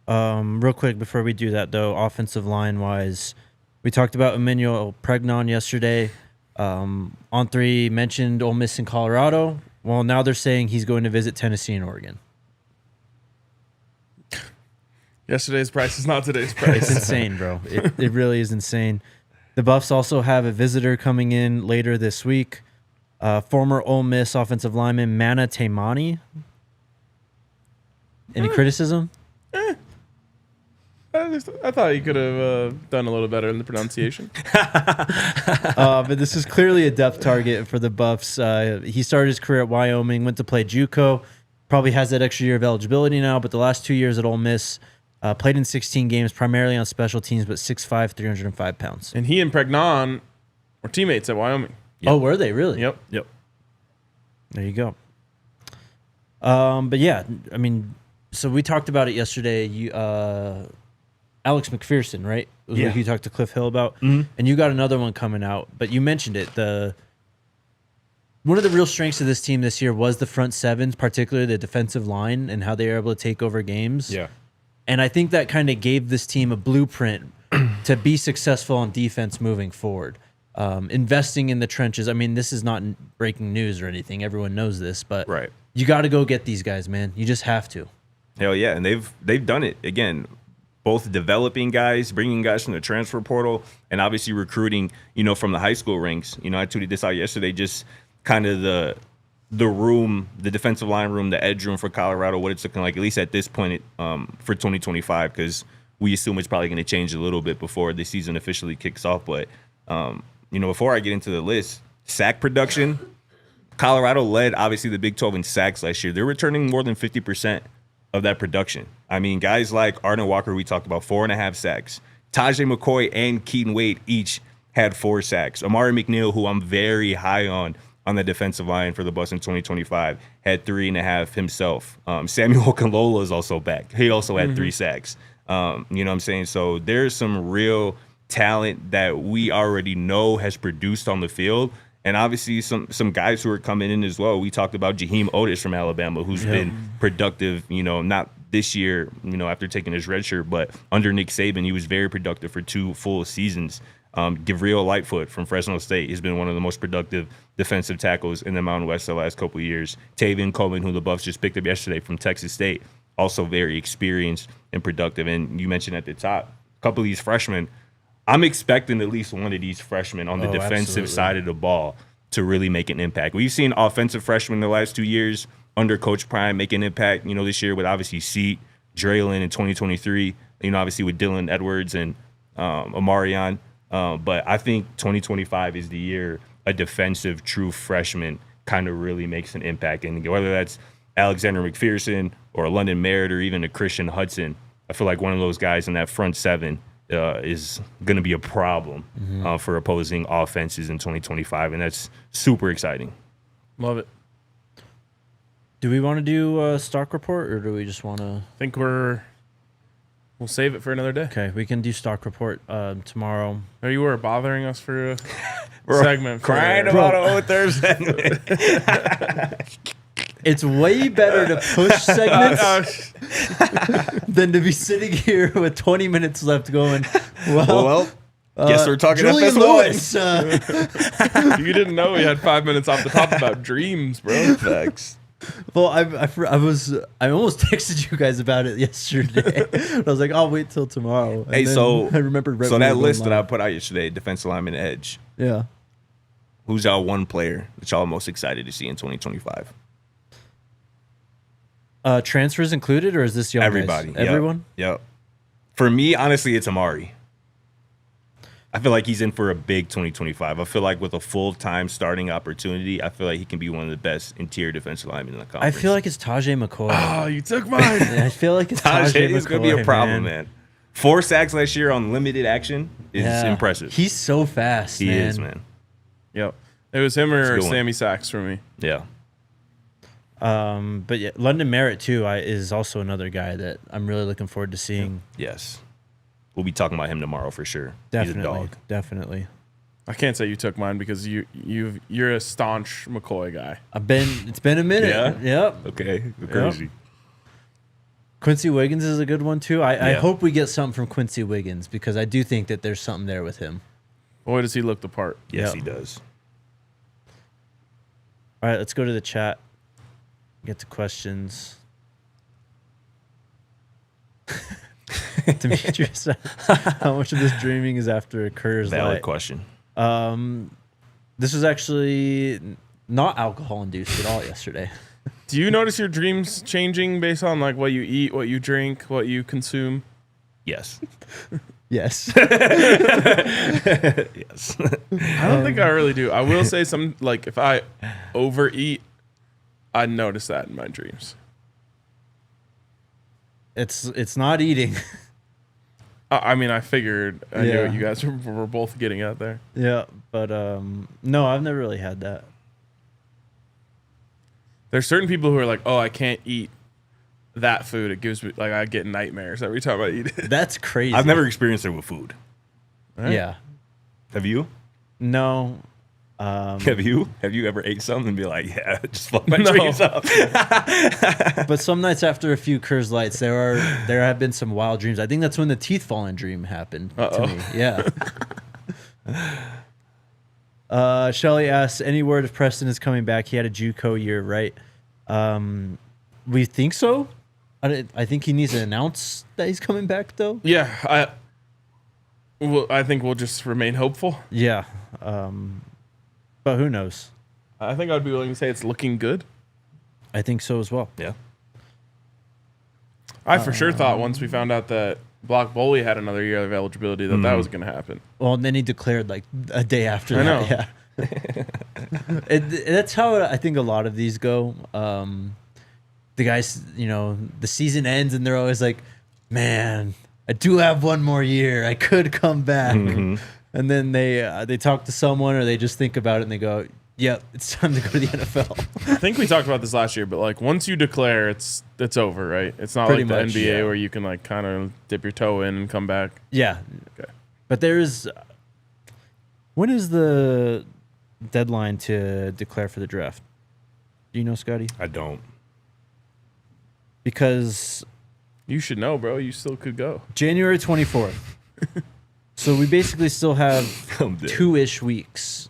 Real quick before we do that, though, offensive line wise, we talked about Emmanuel Pregnon yesterday. On 3 mentioned Ole Miss and Colorado. Well, now they're saying he's going to visit Tennessee and Oregon. Yesterday's price is not today's price. It's insane, bro. It really is insane. The Buffs also have a visitor coming in later this week. Former Ole Miss offensive lineman Mana Taimani. Any criticism? I thought you could have done a little better in the pronunciation. But this is clearly a depth target for the Buffs. He started his career at Wyoming, went to play JUCO, probably has that extra year of eligibility now, but the last 2 years at Ole Miss, played in 16 games, primarily on special teams, but 6'5", 305 pounds. And he and Pregnon were teammates at Wyoming. Yep. Oh, were they really? Yep. There you go. But yeah, I mean, So we talked about it yesterday. You, Alex McPherson, right? Was what you talked to Cliff Hill about, and you got another one coming out. But you mentioned it. One of the real strengths of this team this year was the front sevens, particularly the defensive line, and how they were able to take over games. Yeah. And I think that kind of gave this team a blueprint to be successful on defense moving forward. Investing in the trenches. I mean, this is not breaking news or anything. Everyone knows this, but you got to go get these guys, man. You just have to. Hell yeah, and they've done it again. Both developing guys, bringing guys from the transfer portal, and obviously recruiting. From the high school ranks. I tweeted this out yesterday. Just kind of the room, the defensive line room, the edge room for Colorado, what it's looking like, at least at this point for 2025, because we assume it's probably going to change a little bit before the season officially kicks off. But, before I get into the list, sack production, Colorado led, obviously, the Big 12 in sacks last year. They're returning more than 50% of that production. I mean, guys like Arden Walker, we talked about, 4.5 sacks. Tajay McCoy and Keaton Wade each had 4 sacks. Amari McNeil, who I'm very high on the defensive line for the Buffs in 2025, had 3.5 himself. Samuel Kalola is also back. He also had 3 sacks. You know what I'm saying? So there's some real talent that we already know has produced on the field. And obviously some guys who are coming in as well. We talked about Jaheim Otis from Alabama, who's been productive, not this year, after taking his red shirt, but under Nick Saban, he was very productive for 2 full seasons. Gabriel Lightfoot from Fresno State has been one of the most productive defensive tackles in the Mountain West the last couple of years. Tavian Coleman, who the Buffs just picked up yesterday from Texas State, also very experienced and productive. And you mentioned at the top, a couple of these freshmen, I'm expecting at least one of these freshmen on the defensive side of the ball to really make an impact. We've seen offensive freshmen the last 2 years under Coach Prime make an impact, this year with obviously Seat, Draylon in 2023, obviously with Dylan Edwards and Amarion. But I think 2025 is the year a defensive true freshman kind of really makes an impact. And whether that's Alexander McPherson or a London Merritt or even a Christian Hudson, I feel like one of those guys in that front seven is going to be a problem for opposing offenses in 2025. And that's super exciting. Love it. Do we want to do a stock report, or do we just want to? I think we'll save it for another day. Okay, we can do stock report tomorrow. Oh, you were bothering us for a segment. Crying about a third segment. It's way better to push segments than to be sitting here with 20 minutes left going, well guess we're talking Julian FS1. Lewis. You didn't know we had 5 minutes off the top about dreams, bro. Facts. Well, I almost texted you guys about it yesterday. I was like, I'll wait till tomorrow. And Hey, so I remembered. So that list that I put out yesterday, defensive lineman edge. Yeah. Who's y'all one player that y'all most excited to see in 2025? Transfers included, or is this young Everybody. guys? Everyone? Yep. For me, honestly, it's Amari. I feel like he's in for a big 2025. I feel like with a full-time starting opportunity, I feel like he can be one of the best interior defensive linemen in the conference. I feel like it's Tajay McCoy. Oh, you took mine. I feel like it's Tajay McCoy. Is going to be a problem, man. 4 sacks last year on limited action is impressive. He's so fast, He is, man. Yep. It was him or Sammy Sachs for me. Yeah. But yeah, London Merritt too is also another guy that I'm really looking forward to seeing. Yes. We'll be talking about him tomorrow for sure. Definitely. He's a dog. Definitely. I can't say you took mine because you're a staunch McCoy guy. It's been a minute. Yeah? Yep. Okay. Crazy. Yep. Quincy Wiggins is a good one too. I hope we get something from Quincy Wiggins because I do think that there's something there with him. Boy, does he look the part. Yes, he does. All right, let's go to the chat. Get to questions. Demetrius, how much of this dreaming is after a Curse Valid light? question. This was actually not alcohol induced at all yesterday. Do you notice your dreams changing based on like what you eat, what you drink, what you consume? Yes. Yes. Yes. I don't think I really do. I will say some like if I overeat, I notice that in my dreams. It's not eating. I mean, I figured I knew what you guys were both getting at there. Yeah, but no, I've never really had that. There's certain people who are like, oh, I can't eat that food, it gives me like I get nightmares every time I eat it. That's crazy. I've never experienced it with food. Right? Yeah. Have you? No. Have you ever ate something and be like, yeah, just fuck my No. dreams up? But some nights after a few Coors Lights, there have been some wild dreams. I think that's when the teeth falling dream happened to me. Yeah. Shelly asks, any word if Preston is coming back? He had a JUCO year, right? We think so. I think he needs to announce that he's coming back, though. Yeah, I think we'll just remain hopeful. Yeah. But who knows? I think I'd be willing to say it's looking good. I think so as well. Yeah. I for sure thought once we found out that Block Boley had another year of eligibility that was going to happen. Well, and then he declared like a day after I that. know. Yeah. That's how I think a lot of these go. The guys, the season ends and they're always like, man, I do have one more year. I could come back. Mm-hmm. And then they talk to someone or they just think about it and they go, yep, it's time to go to the NFL. I think we talked about this last year, but like once you declare, it's over, right? It's not Pretty like the much, NBA yeah. where you can like kind of dip your toe in and come back. Yeah. Okay. But when is the deadline to declare for the draft? Do you know, Scotty? I don't. Because You should know, bro. You still could go. January 24th. So we basically still have I'm dead. 2-ish weeks.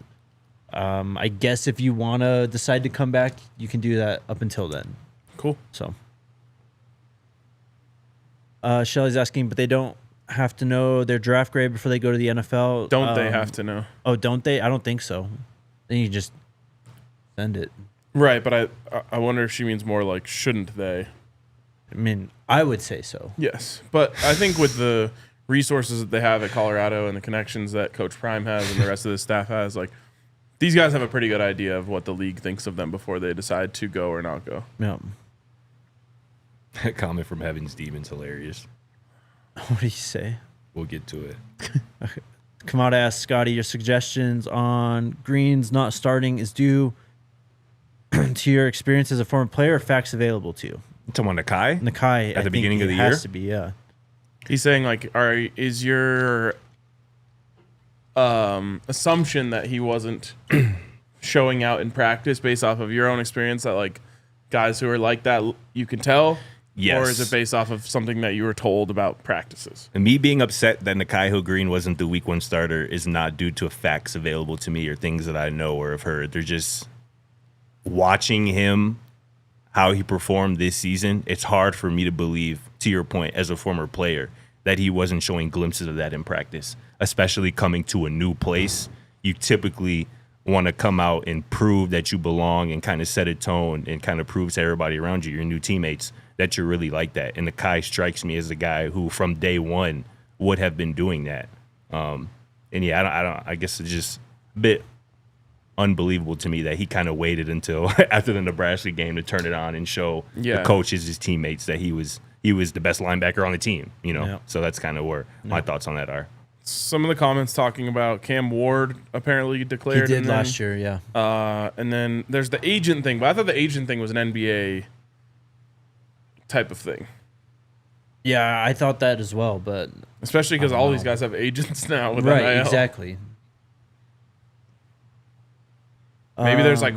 I guess if you want to decide to come back, you can do that up until then. Cool. So, Shelly's asking, but they don't have to know their draft grade before they go to the NFL. Don't they have to know? Oh, don't they? I don't think so. Then you just send it. Right, but I wonder if she means more like shouldn't they? I mean, I would say so. Yes, but I think with the resources that they have at Colorado and the connections that Coach Prime has and the rest of the staff has, like these guys have a pretty good idea of what the league thinks of them before they decide to go or not go. Yeah. That comment from Heaven's Demon's hilarious. What do you say? We'll get to it. Kamada asks, Scotty, your suggestions on Greens not starting is due to your experience as a former player or facts available to you? Talking about Nikhai? Nikhai, At the beginning of the year? Has to be, yeah. He's saying like, is your assumption that he wasn't showing out in practice based off of your own experience that like guys who are like that you can tell? Yes. Or is it based off of something that you were told about practices? And me being upset that Nikhai Hill-Green wasn't the week 1 starter is not due to facts available to me or things that I know or have heard. They're just watching him, how he performed this season. It's hard for me to believe, to your point, as a former player, that he wasn't showing glimpses of that in practice, especially coming to a new place. You typically want to come out and prove that you belong and kind of set a tone and kind of prove to everybody around you, your new teammates, that you're really like that. And Nikhai strikes me as a guy who from day one would have been doing that. And yeah, I guess it's just a bit unbelievable to me that he kind of waited until after the Nebraska game to turn it on and show the coaches, his teammates, that he was the best linebacker on the team, Yeah. So that's kind of where my thoughts on that are. Some of the comments talking about Cam Ward apparently He declared. did last year, yeah. And then there's the agent thing, but I thought the agent thing was an NBA type of thing. Yeah, I thought that as well, but Especially because all these guys have agents now with right, NIL. exactly. Maybe there's like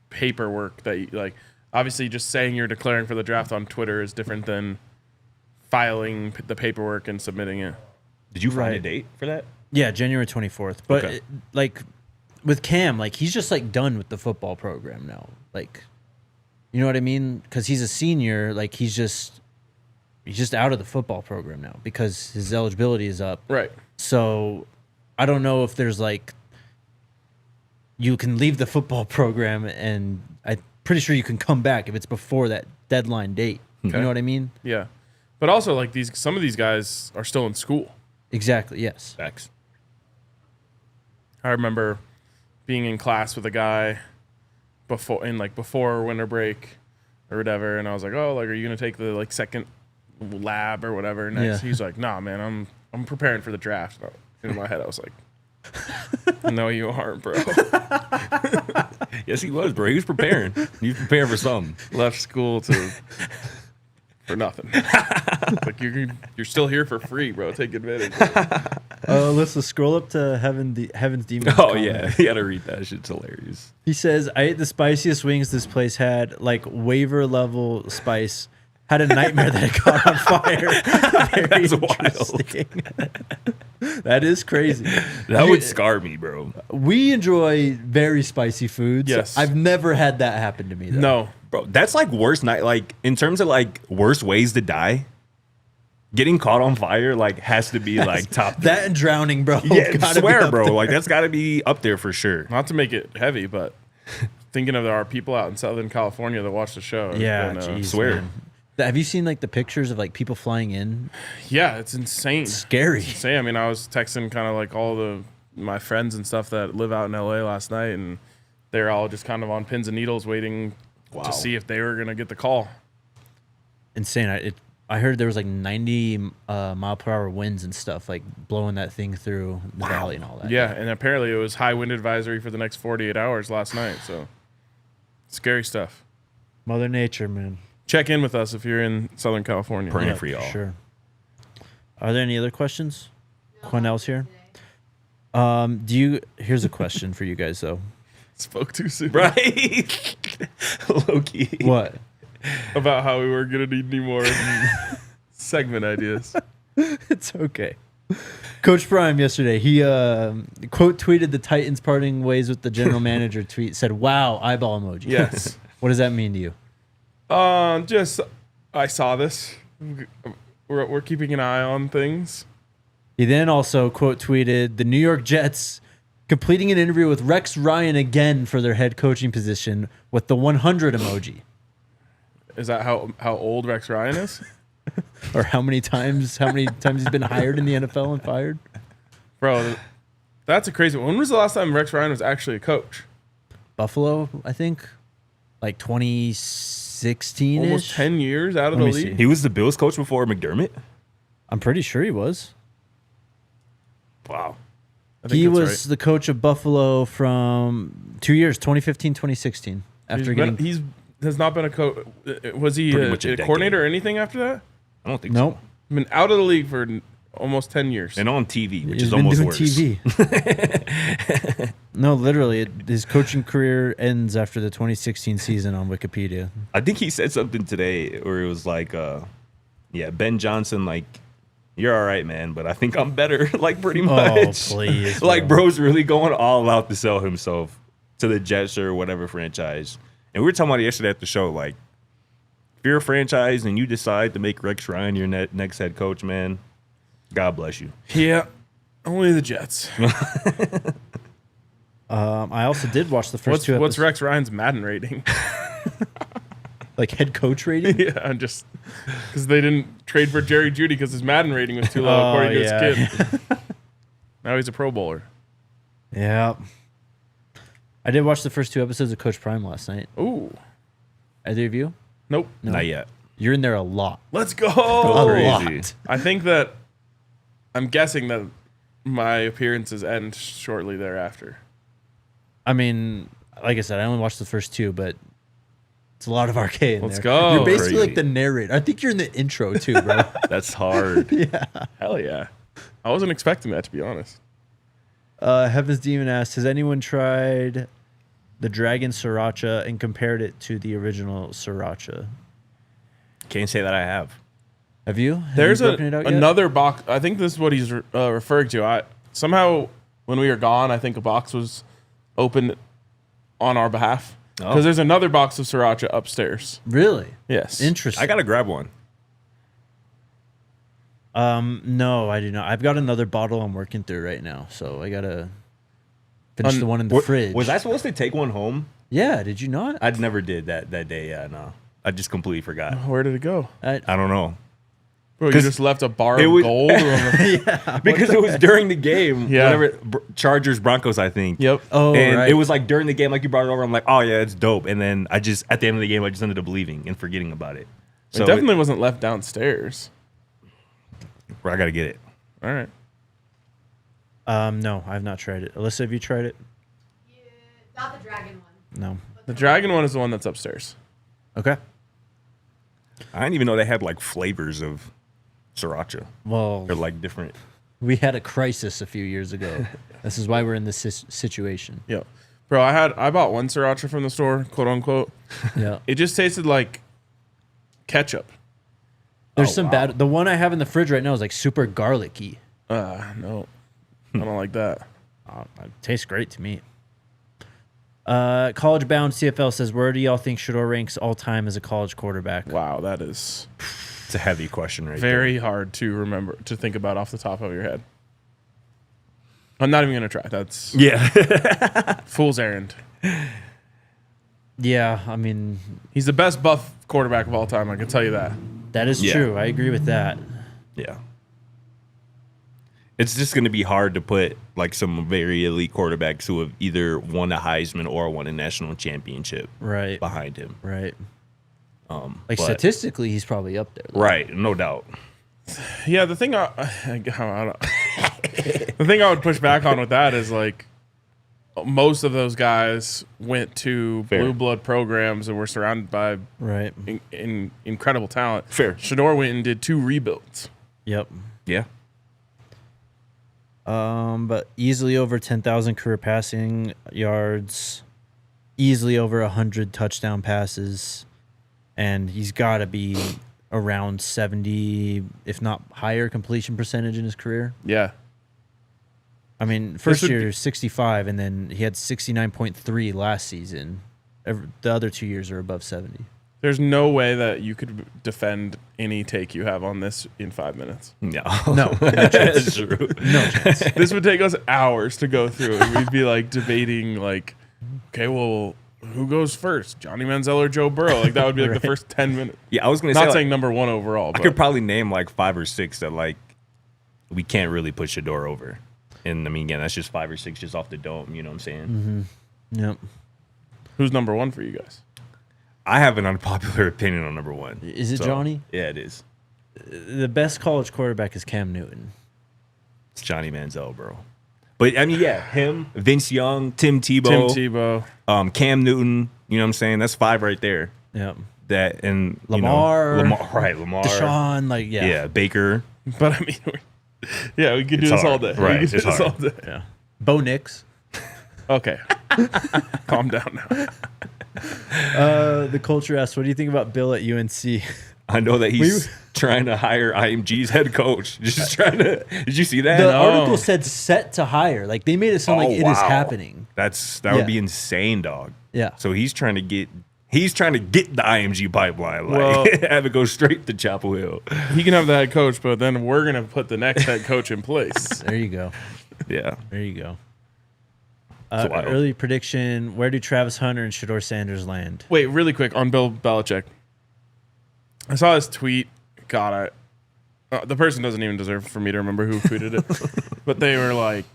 paperwork that you, like obviously just saying you're declaring for the draft on Twitter is different than filing the paperwork and submitting it. Did you find a Right. date for that? Yeah, January 24th. But Okay. like with Cam, like he's just like done with the football program now. Like, you know what I mean? Because he's a senior. Like he's just out of the football program now because his eligibility is up. Right. So I don't know if there's like you can leave the football program and I'm pretty sure you can come back if it's before that deadline date. You Okay. know what I mean? Yeah. But also like some of these guys are still in school. Exactly. Yes. Facts. I remember being in class with a guy before winter break or whatever, and I was like, "Oh, like, are you gonna take the like second lab or whatever next?" Yeah. He's like, "Nah, man, I'm preparing for the draft." In my head, I was like, "No, you aren't, bro." Yes, he was, bro. He was preparing. He was preparing for something. Left school to for nothing. Like you're still here for free, bro. Take advantage of it. Let's scroll up to Heaven's Demons. Oh comment. yeah, you gotta read that. Shit's hilarious. He says, I ate the spiciest wings this place had, like waiver level spice. Had a nightmare that it caught on fire. Very That's wild. interesting. That is crazy. That would scar me, bro. We enjoy very spicy foods. Yes. I've never had that happen to me, though. No. Bro, that's like worst night. Like in terms of like worst ways to die, getting caught on fire like has to be like top. That and drowning, bro. Yeah, Gotta I swear, be up bro. there. Like that's got to be up there for sure. Not to make it heavy, but thinking of there are people out in Southern California that watch the show. Yeah, and, jeez, swear. man. Have you seen like the pictures of like people flying in? Yeah, it's insane. Scary. Say, I mean, I was texting kind of like all my friends and stuff that live out in LA last night, and they're all just kind of on pins and needles waiting to see if they were gonna get the call. Insane. I heard there was like 90 mile per hour winds and stuff, like blowing that thing through the valley and all that. Yeah, and apparently it was high wind advisory for the next 48 hours last night. So scary stuff. Mother Nature, man. Check in with us if you're in Southern California. Praying for y'all. Sure. Are there any other questions? Quanell's here. Here's a question for you guys though. Spoke too soon. Right? Low key. What? About how we were gonna need any more segment ideas. It's okay. Coach Prime yesterday, he quote tweeted the Titans parting ways with the general manager tweet, said, "Wow, eyeball emoji." Yes. What does that mean to you? Just I saw this. We're keeping an eye on things. He then also quote tweeted the New York Jets completing an interview with Rex Ryan again for their head coaching position with the 100 emoji. Is that how old Rex Ryan is? Or how many times he's been hired in the NFL and fired? Bro, that's a crazy one. When was the last time Rex Ryan was actually a coach? Buffalo, I think, like 2016. Almost 10 years out of Let the me league. see. He was the Bills coach before McDermott. I'm pretty sure he was. Wow. I think He that's was right. the coach of Buffalo from 2 years, 2015, 2016. After He's has not been a coach. Was he Pretty a much a coordinator or anything after that? I don't think nope. so. Been out of the league for almost 10 years. And on TV, which He's is been almost doing worse. TV. No, literally, his coaching career ends after the 2016 season on Wikipedia. I think he said something today where it was like, Ben Johnson, like, you're all right, man, but I think I'm better, like, pretty much. Oh, please. Like, bro's really going all out to sell himself to the Jets or whatever franchise. And we were talking about it yesterday at the show, like, if you're a franchise and you decide to make Rex Ryan your next head coach, man, God bless you. Yeah, only the Jets. I also did watch the first two episodes. What's Rex Ryan's Madden rating? Like head coach rating? Yeah, just because they didn't trade for Jerry Jeudy because his Madden rating was too low according to his kid. Now he's a Pro Bowler. Yeah. I did watch the first two episodes of Coach Prime last night. Ooh, Either of you? nope. No. Not yet. You're in there a lot. Let's go. A Crazy. lot. I think that I'm guessing that my appearances end shortly thereafter. I mean, like I said, I only watched the first two, but it's a lot of arcade in Let's there. go. You're basically Crazy. like the narrator. I think you're in the intro too, bro. That's hard. Hell yeah. I wasn't expecting that, to be honest. Heaven's Demon asked, has anyone tried the Dragon Sriracha and compared it to the original Sriracha? Can't say that I have. Have you? Have There's you broken it out yet? another box. I think this is what he's referring to. Somehow, when we were gone, I think a box was opened on our behalf. Because there's another box of Sriracha upstairs. Really? Yes. Interesting. I got to grab one. No, I do not. I've got another bottle I'm working through right now, so I gotta finish the one in the fridge. Was I supposed to take one home? Yeah, did you not? I never did that day. Yeah, no. I just completely forgot. Where did it go? I don't know. Bro, you 'Cause just left a bar it of was- gold? Because it was during the game. Yeah. Whenever Chargers Broncos, I think. Yep. Oh, And right. it was like during the game, like you brought it over. I'm like, oh yeah, it's dope. And then at the end of the game, I just ended up leaving and forgetting about it. It definitely wasn't left downstairs. I got to get it. All right. No, I've not tried it. Alyssa, have you tried it? Yeah, not the dragon one. No. The dragon one is the one that's upstairs. Okay. I didn't even know they had like flavors of sriracha. Well, They're like different. we had a crisis a few years ago. This is why we're in this situation. Yeah. Bro, I bought one sriracha from the store, quote unquote. Yeah. It just tasted like ketchup. There's some bad. The one I have in the fridge right now is like super garlicky. No. I don't like that. It tastes great to me. College Bound CFL says, where do y'all think Shedeur ranks all time as a college quarterback? Wow, that is It's a heavy question right very hard to remember, to think about off the top of your head. I'm not even going to try. That's there. Yeah. fool's errand. Yeah, I mean, He's the best buff quarterback of all time, I can tell you that. that is Yeah. true. I agree with that. Yeah. It's just going to be hard to put like some very elite quarterbacks who have either won a Heisman or won a national championship Right. behind him. Right. Like But- statistically, he's probably up there. though. Right, no doubt. Yeah, the thing I the thing I would push back on with that is like most of those guys went to Fair. blue blood programs and were surrounded by Right. incredible talent. Fair. Shedeur went and did 2 rebuilds. Yep. Yeah. But easily over 10,000 career passing yards, easily over 100 touchdown passes, and he's got to be around 70, if not higher, completion percentage in his career. Yeah. I mean, first would year be- 65, and then he had 69.3 last season. The other 2 years are above 70. There's no way that you could defend any take you have on this in 5 minutes. No. No. That's true. No chance. This would take us hours to go through, and we'd be like debating, like, okay, well, who goes first, Johnny Manziel or Joe Burrow? Like that would be like the first 10 minutes. Yeah, I was going to say, Not like, saying number 1 overall, I but could probably name like 5 or 6 that like we can't really put Shedeur over. And I mean, again, that's just 5 or 6 just off the dome. You know what I'm saying? Yep. who's number 1 for you guys? I have an unpopular opinion on number 1. Is it Johnny? Yeah, it is. The best college quarterback is Cam Newton. It's Johnny Manziel, bro. But I mean, yeah, him, Vince Young, Tim Tebow, Cam Newton. You know what I'm saying? That's 5 right there. Yep. That and Lamar, Lamar, Deshaun, like yeah, Baker. But I mean, yeah, we could do It's this all hard. day. Right, We could do it's this all hard. day. yeah. Bo Nix. Okay. Calm down now. The culture asks, what do you think about Bill at UNC? I know that he's trying to hire IMG's head coach. Just trying to. Did you see that? The article said set to hire. Like they made it sound like it is happening. That Yeah. would be insane, dog. Yeah. So he's trying to get the IMG pipeline. Like Well- have it go straight to Chapel Hill. He can have the head coach, but then we're going to put the next head coach in place. There you go. Yeah. There you go. wild. Early prediction, where do Travis Hunter and Shedeur Sanders land? Wait, really quick on Bill Belichick. I saw this tweet. God, the person doesn't even deserve for me to remember who tweeted it. But they were like,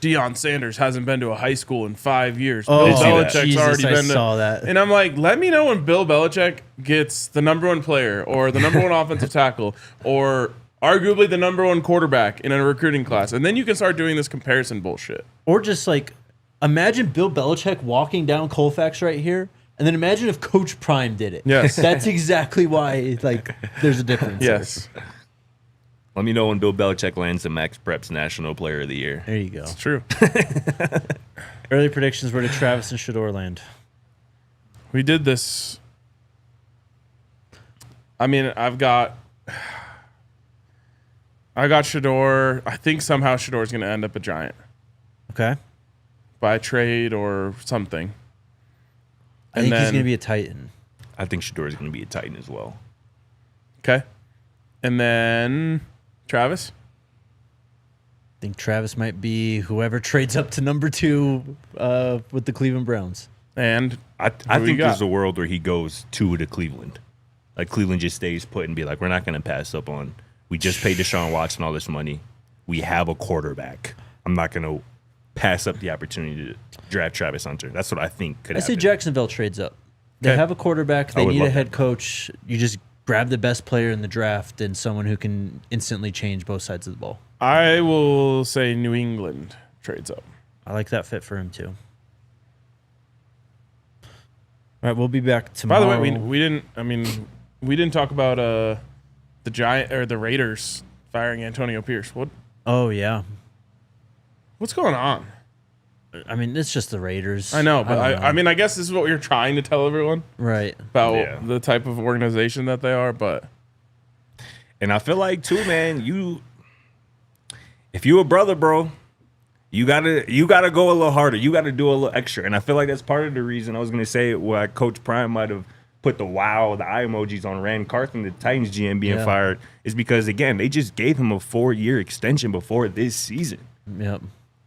Deion Sanders hasn't been to a high school in 5 years. Oh, Bill see that. Belichick's Jesus, already I been saw that. And I'm like, let me know when Bill Belichick gets the number 1 player or the number 1 offensive tackle or arguably the number 1 quarterback in a recruiting class. And then you can start doing this comparison bullshit. Or just like, imagine Bill Belichick walking down Colfax right here, and then imagine if Coach Prime did it. Yes. That's exactly why, like, there's a difference. Yes. Let me know when Bill Belichick lands the Max Preps National Player of the Year. There you go. It's true. Early predictions, where did Travis and Shedeur land? We did this. I mean, I got Shedeur. I think somehow Shedeur's going to end up a Giant Okay. by trade or something. I think he's going to be a Titan. I think Shedeur is going to be a Titan as well. Okay. And then Travis. I think Travis might be whoever trades up to number 2 with the Cleveland Browns. And I Who you think got? there's a world where he goes to Cleveland. Like Cleveland just stays put and be like, we're not going to pass up on. We just paid Deshaun Watson all this money. We have a quarterback. I'm not going to pass up the opportunity to draft Travis Hunter. That's what I think could I happen. say Jacksonville trades up. They Okay. have a quarterback. They would need a love head that. coach. You just grab the best player in the draft and someone who can instantly change both sides of the ball. I will say New England trades up. I like that fit for him too. All right, we'll be back By tomorrow. the way, we didn't. I mean, we didn't talk about the Raiders firing Antonio Pierce. Oh yeah. What's going on? I mean, it's just the Raiders. I know, but don't know. I mean, I guess this is what we are trying to tell everyone Right. about the type of organization that they are. But And I feel like too, man, if you a brother, bro, you gotta go a little harder. You gotta do a little extra. And I feel like that's part of the reason I was gonna say why Coach Prime might have put the eye emojis on Rand Carthon, the Titans GM being fired, is because again, they just gave him a 4-year extension before this season. Yep.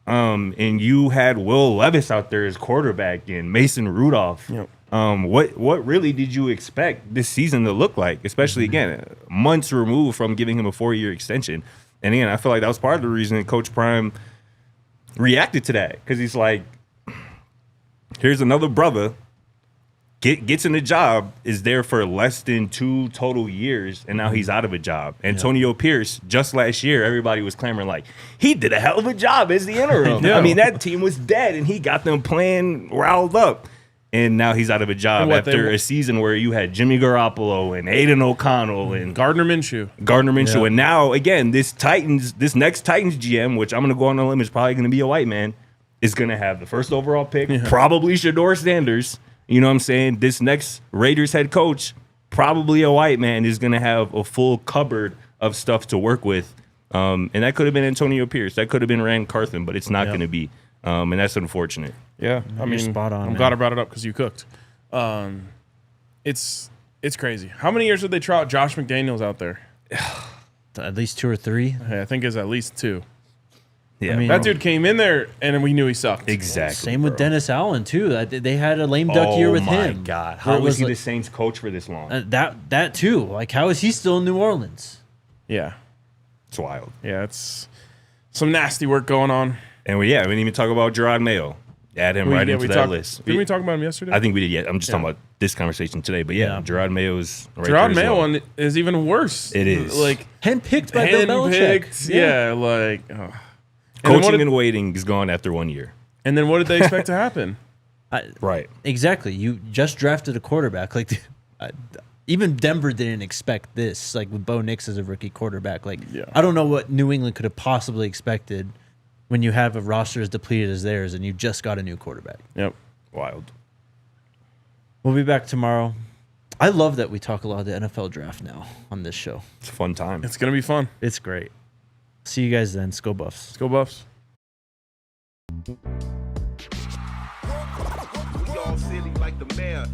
And you had Will Levis out there as quarterback and Mason Rudolph. Yep. What really did you expect this season to look like? Especially again, months removed from giving him a 4-year extension. And again, I feel like that was part of the reason that Coach Prime reacted to that, because he's like, here's another brother, gets in the job, is there for less than 2 total years, and now he's out of a job. Antonio Pierce, just last year, everybody was clamoring like, he did a hell of a job as the interim. I mean, that team was dead, and he got them playing riled up. And now he's out of a job after a season where you had Jimmy Garoppolo and Aiden O'Connell and Gardner Minshew. Yeah. And now, again, this next Titans GM, which I'm going to go on a limb, is probably going to be a white man, is going to have the first overall pick, probably Shedeur Sanders. You know what I'm saying? This next Raiders head coach, probably a white man, is going to have a full cupboard of stuff to work with. And that could have been Antonio Pierce. That could have been Rand Carthon, but it's not going to be. And that's unfortunate. Yeah, I mean, spot on, I'm man. glad I brought it up because you cooked. It's crazy. How many years did they trot Josh McDaniels out there? At least 2 or 3. I think it's at least 2. Yeah, I mean, That dude came in there and we knew he sucked. exactly. Same with Dennis Allen too. They had a lame duck year with him. Oh my God, how Where it was he like- the Saints coach for this long? that too. Like, how is he still in New Orleans? Yeah, It's wild. yeah, it's some nasty work going on. And we didn't even talk about Gerard Mayo. Add him right into that list. Didn't we talk about him yesterday? I think we did. Yeah, I'm just talking about this conversation today. But yeah, Gerard Mayo's right Gerard there as Mayo well. one is even worse. It is. like Handpicked by Bill Belichick. handpicked. Yeah, like oh. And then what Coaching did- and waiting is gone after 1 year. And then what did they expect to happen? Right. Exactly. You just drafted a quarterback. Like, even Denver didn't expect this. Like with Bo Nix as a rookie quarterback. Like, I don't know what New England could have possibly expected when you have a roster as depleted as theirs and you just got a new quarterback. Yep. Wild. We'll be back tomorrow. I love that we talk a lot of the NFL draft now on this show. It's a fun time. It's gonna be fun. It's great. See you guys then. Let's go Buffs. Let's go Buffs. We all silly like the mayor.